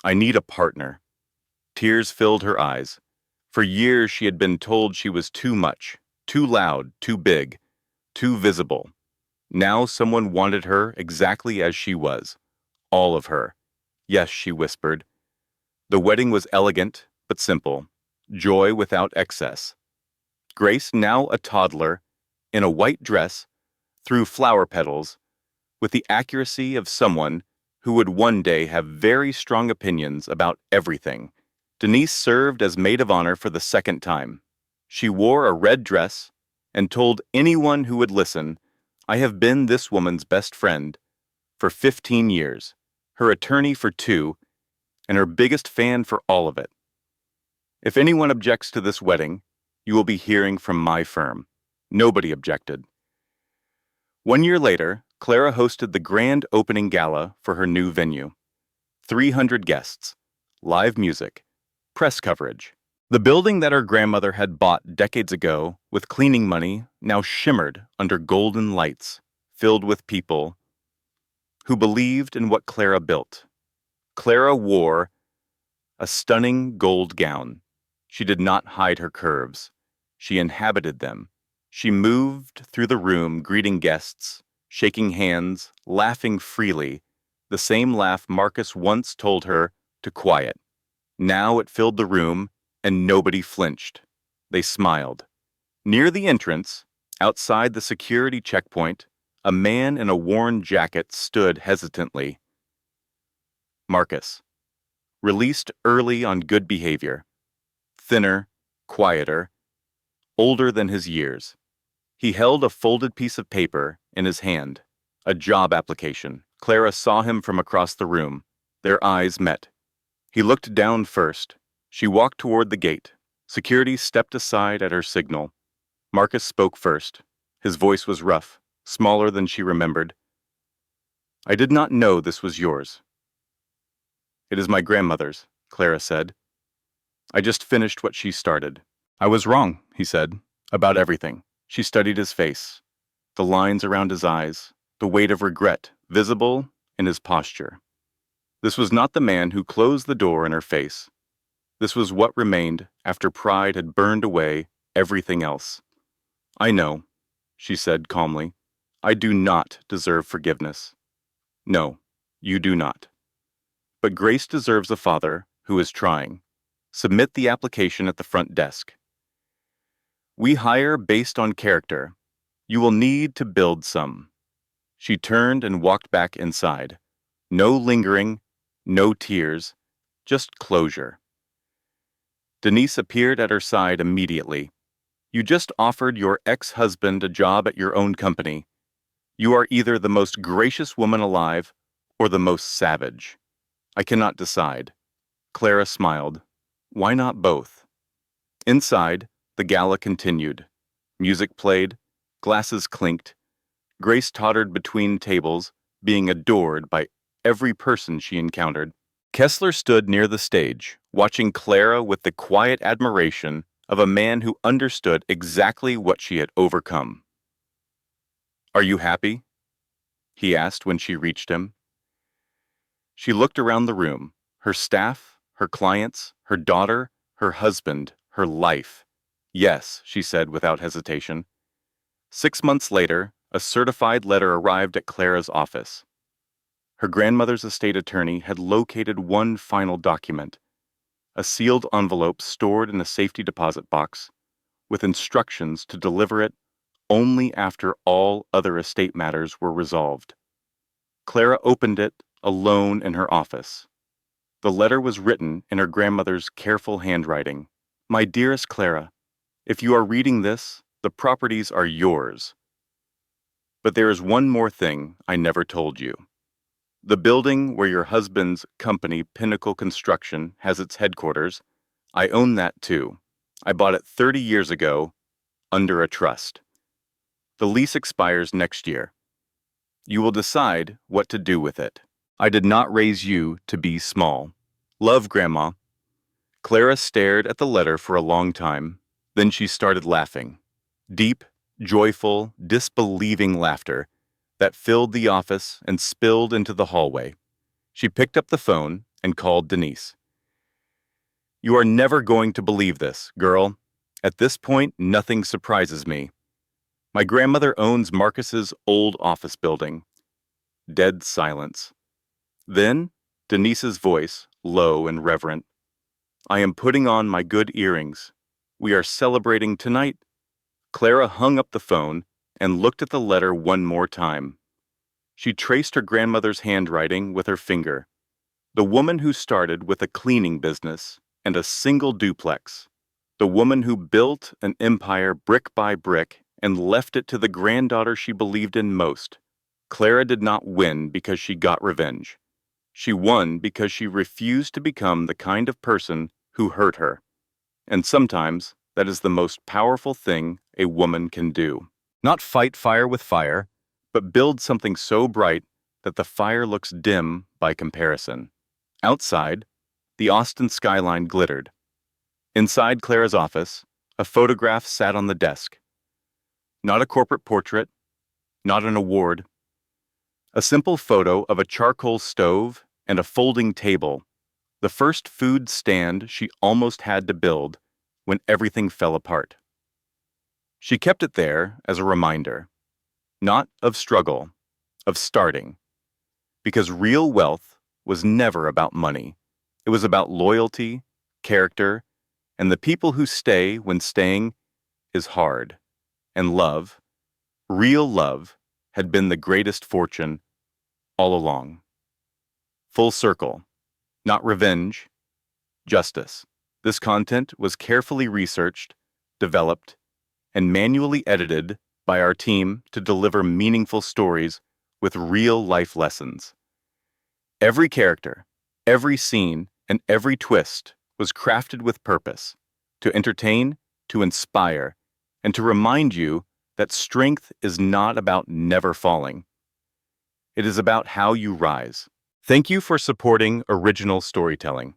I need a partner. Tears filled her eyes. For years she had been told she was too much, too loud, too big, too visible. Now someone wanted her exactly as she was. All of her. Yes, she whispered. The wedding was elegant, but simple. Joy without excess. Grace, now a toddler, in a white dress, threw flower petals, with the accuracy of someone who would one day have very strong opinions about everything. Denise served as maid of honor for the second time. She wore a red dress and told anyone who would listen, I have been this woman's best friend for 15 years, her attorney for 2, and her biggest fan for all of it. If anyone objects to this wedding, you will be hearing from my firm. Nobody objected. 1 year later, Clara hosted the grand opening gala for her new venue. 300 guests, live music, press coverage. The building that her grandmother had bought decades ago with cleaning money now shimmered under golden lights, filled with people who believed in what Clara built. Clara wore a stunning gold gown. She did not hide her curves. She inhabited them. She moved through the room greeting guests, shaking hands, laughing freely, the same laugh Marcus once told her to quiet. Now it filled the room, and nobody flinched. They smiled. Near the entrance, outside the security checkpoint, a man in a worn jacket stood hesitantly. Marcus. Released early on good behavior. Thinner, quieter, older than his years. He held a folded piece of paper in his hand, a job application. Clara saw him from across the room. Their eyes met. He looked down first. She walked toward the gate. Security stepped aside at her signal. Marcus spoke first. His voice was rough, smaller than she remembered. I did not know this was yours. It is my grandmother's, Clara said. I just finished what she started. I was wrong, he said, about everything. She studied his face, the lines around his eyes, the weight of regret visible in his posture. This was not the man who closed the door in her face. This was what remained after pride had burned away everything else. I know, she said calmly. I do not deserve forgiveness. No, you do not. But Grace deserves a father who is trying. Submit the application at the front desk. We hire based on character. You will need to build some. She turned and walked back inside. No lingering, no tears, just closure. Denise appeared at her side immediately. You just offered your ex-husband a job at your own company. You are either the most gracious woman alive or the most savage. I cannot decide. Clara smiled. Why not both? Inside, the gala continued. Music played, glasses clinked. Grace tottered between tables, being adored by every person she encountered. Kessler stood near the stage, watching Clara with the quiet admiration of a man who understood exactly what she had overcome. Are you happy? He asked when she reached him. She looked around the room, her staff, her clients, her daughter, her husband, her life. Yes, she said without hesitation. 6 months later, a certified letter arrived at Clara's office. Her grandmother's estate attorney had located one final document, a sealed envelope stored in a safety deposit box, with instructions to deliver it only after all other estate matters were resolved. Clara opened it alone in her office. The letter was written in her grandmother's careful handwriting. My dearest Clara, if you are reading this, the properties are yours. But there is one more thing I never told you. The building where your husband's company, Pinnacle Construction, has its headquarters, I own that too. I bought it 30 years ago under a trust. The lease expires next year. You will decide what to do with it. I did not raise you to be small. Love, Grandma. Clara stared at the letter for a long time. Then she started laughing. Deep, joyful, disbelieving laughter that filled the office and spilled into the hallway. She picked up the phone and called Denise. You are never going to believe this, girl. At this point, nothing surprises me. My grandmother owns Marcus's old office building. Dead silence. Then, Denise's voice, low and reverent. I am putting on my good earrings. We are celebrating tonight. Clara hung up the phone and looked at the letter one more time. She traced her grandmother's handwriting with her finger. The woman who started with a cleaning business and a single duplex. The woman who built an empire brick by brick and left it to the granddaughter she believed in most. Clara did not win because she got revenge. She won because she refused to become the kind of person who hurt her. And sometimes that is the most powerful thing a woman can do. Not fight fire with fire, but build something so bright that the fire looks dim by comparison. Outside, the Austin skyline glittered. Inside Clara's office, a photograph sat on the desk. Not a corporate portrait, not an award. A simple photo of a charcoal stove and a folding table, the first food stand she almost had to build when everything fell apart. She kept it there as a reminder, not of struggle, of starting. Because real wealth was never about money. It was about loyalty, character, and the people who stay when staying is hard. And love, real love, had been the greatest fortune all along. Full circle, not revenge, justice. This content was carefully researched, developed, and manually edited by our team to deliver meaningful stories with real-life lessons. Every character, every scene, and every twist was crafted with purpose, to entertain, to inspire, and to remind you that strength is not about never falling. It is about how you rise. Thank you for supporting original storytelling.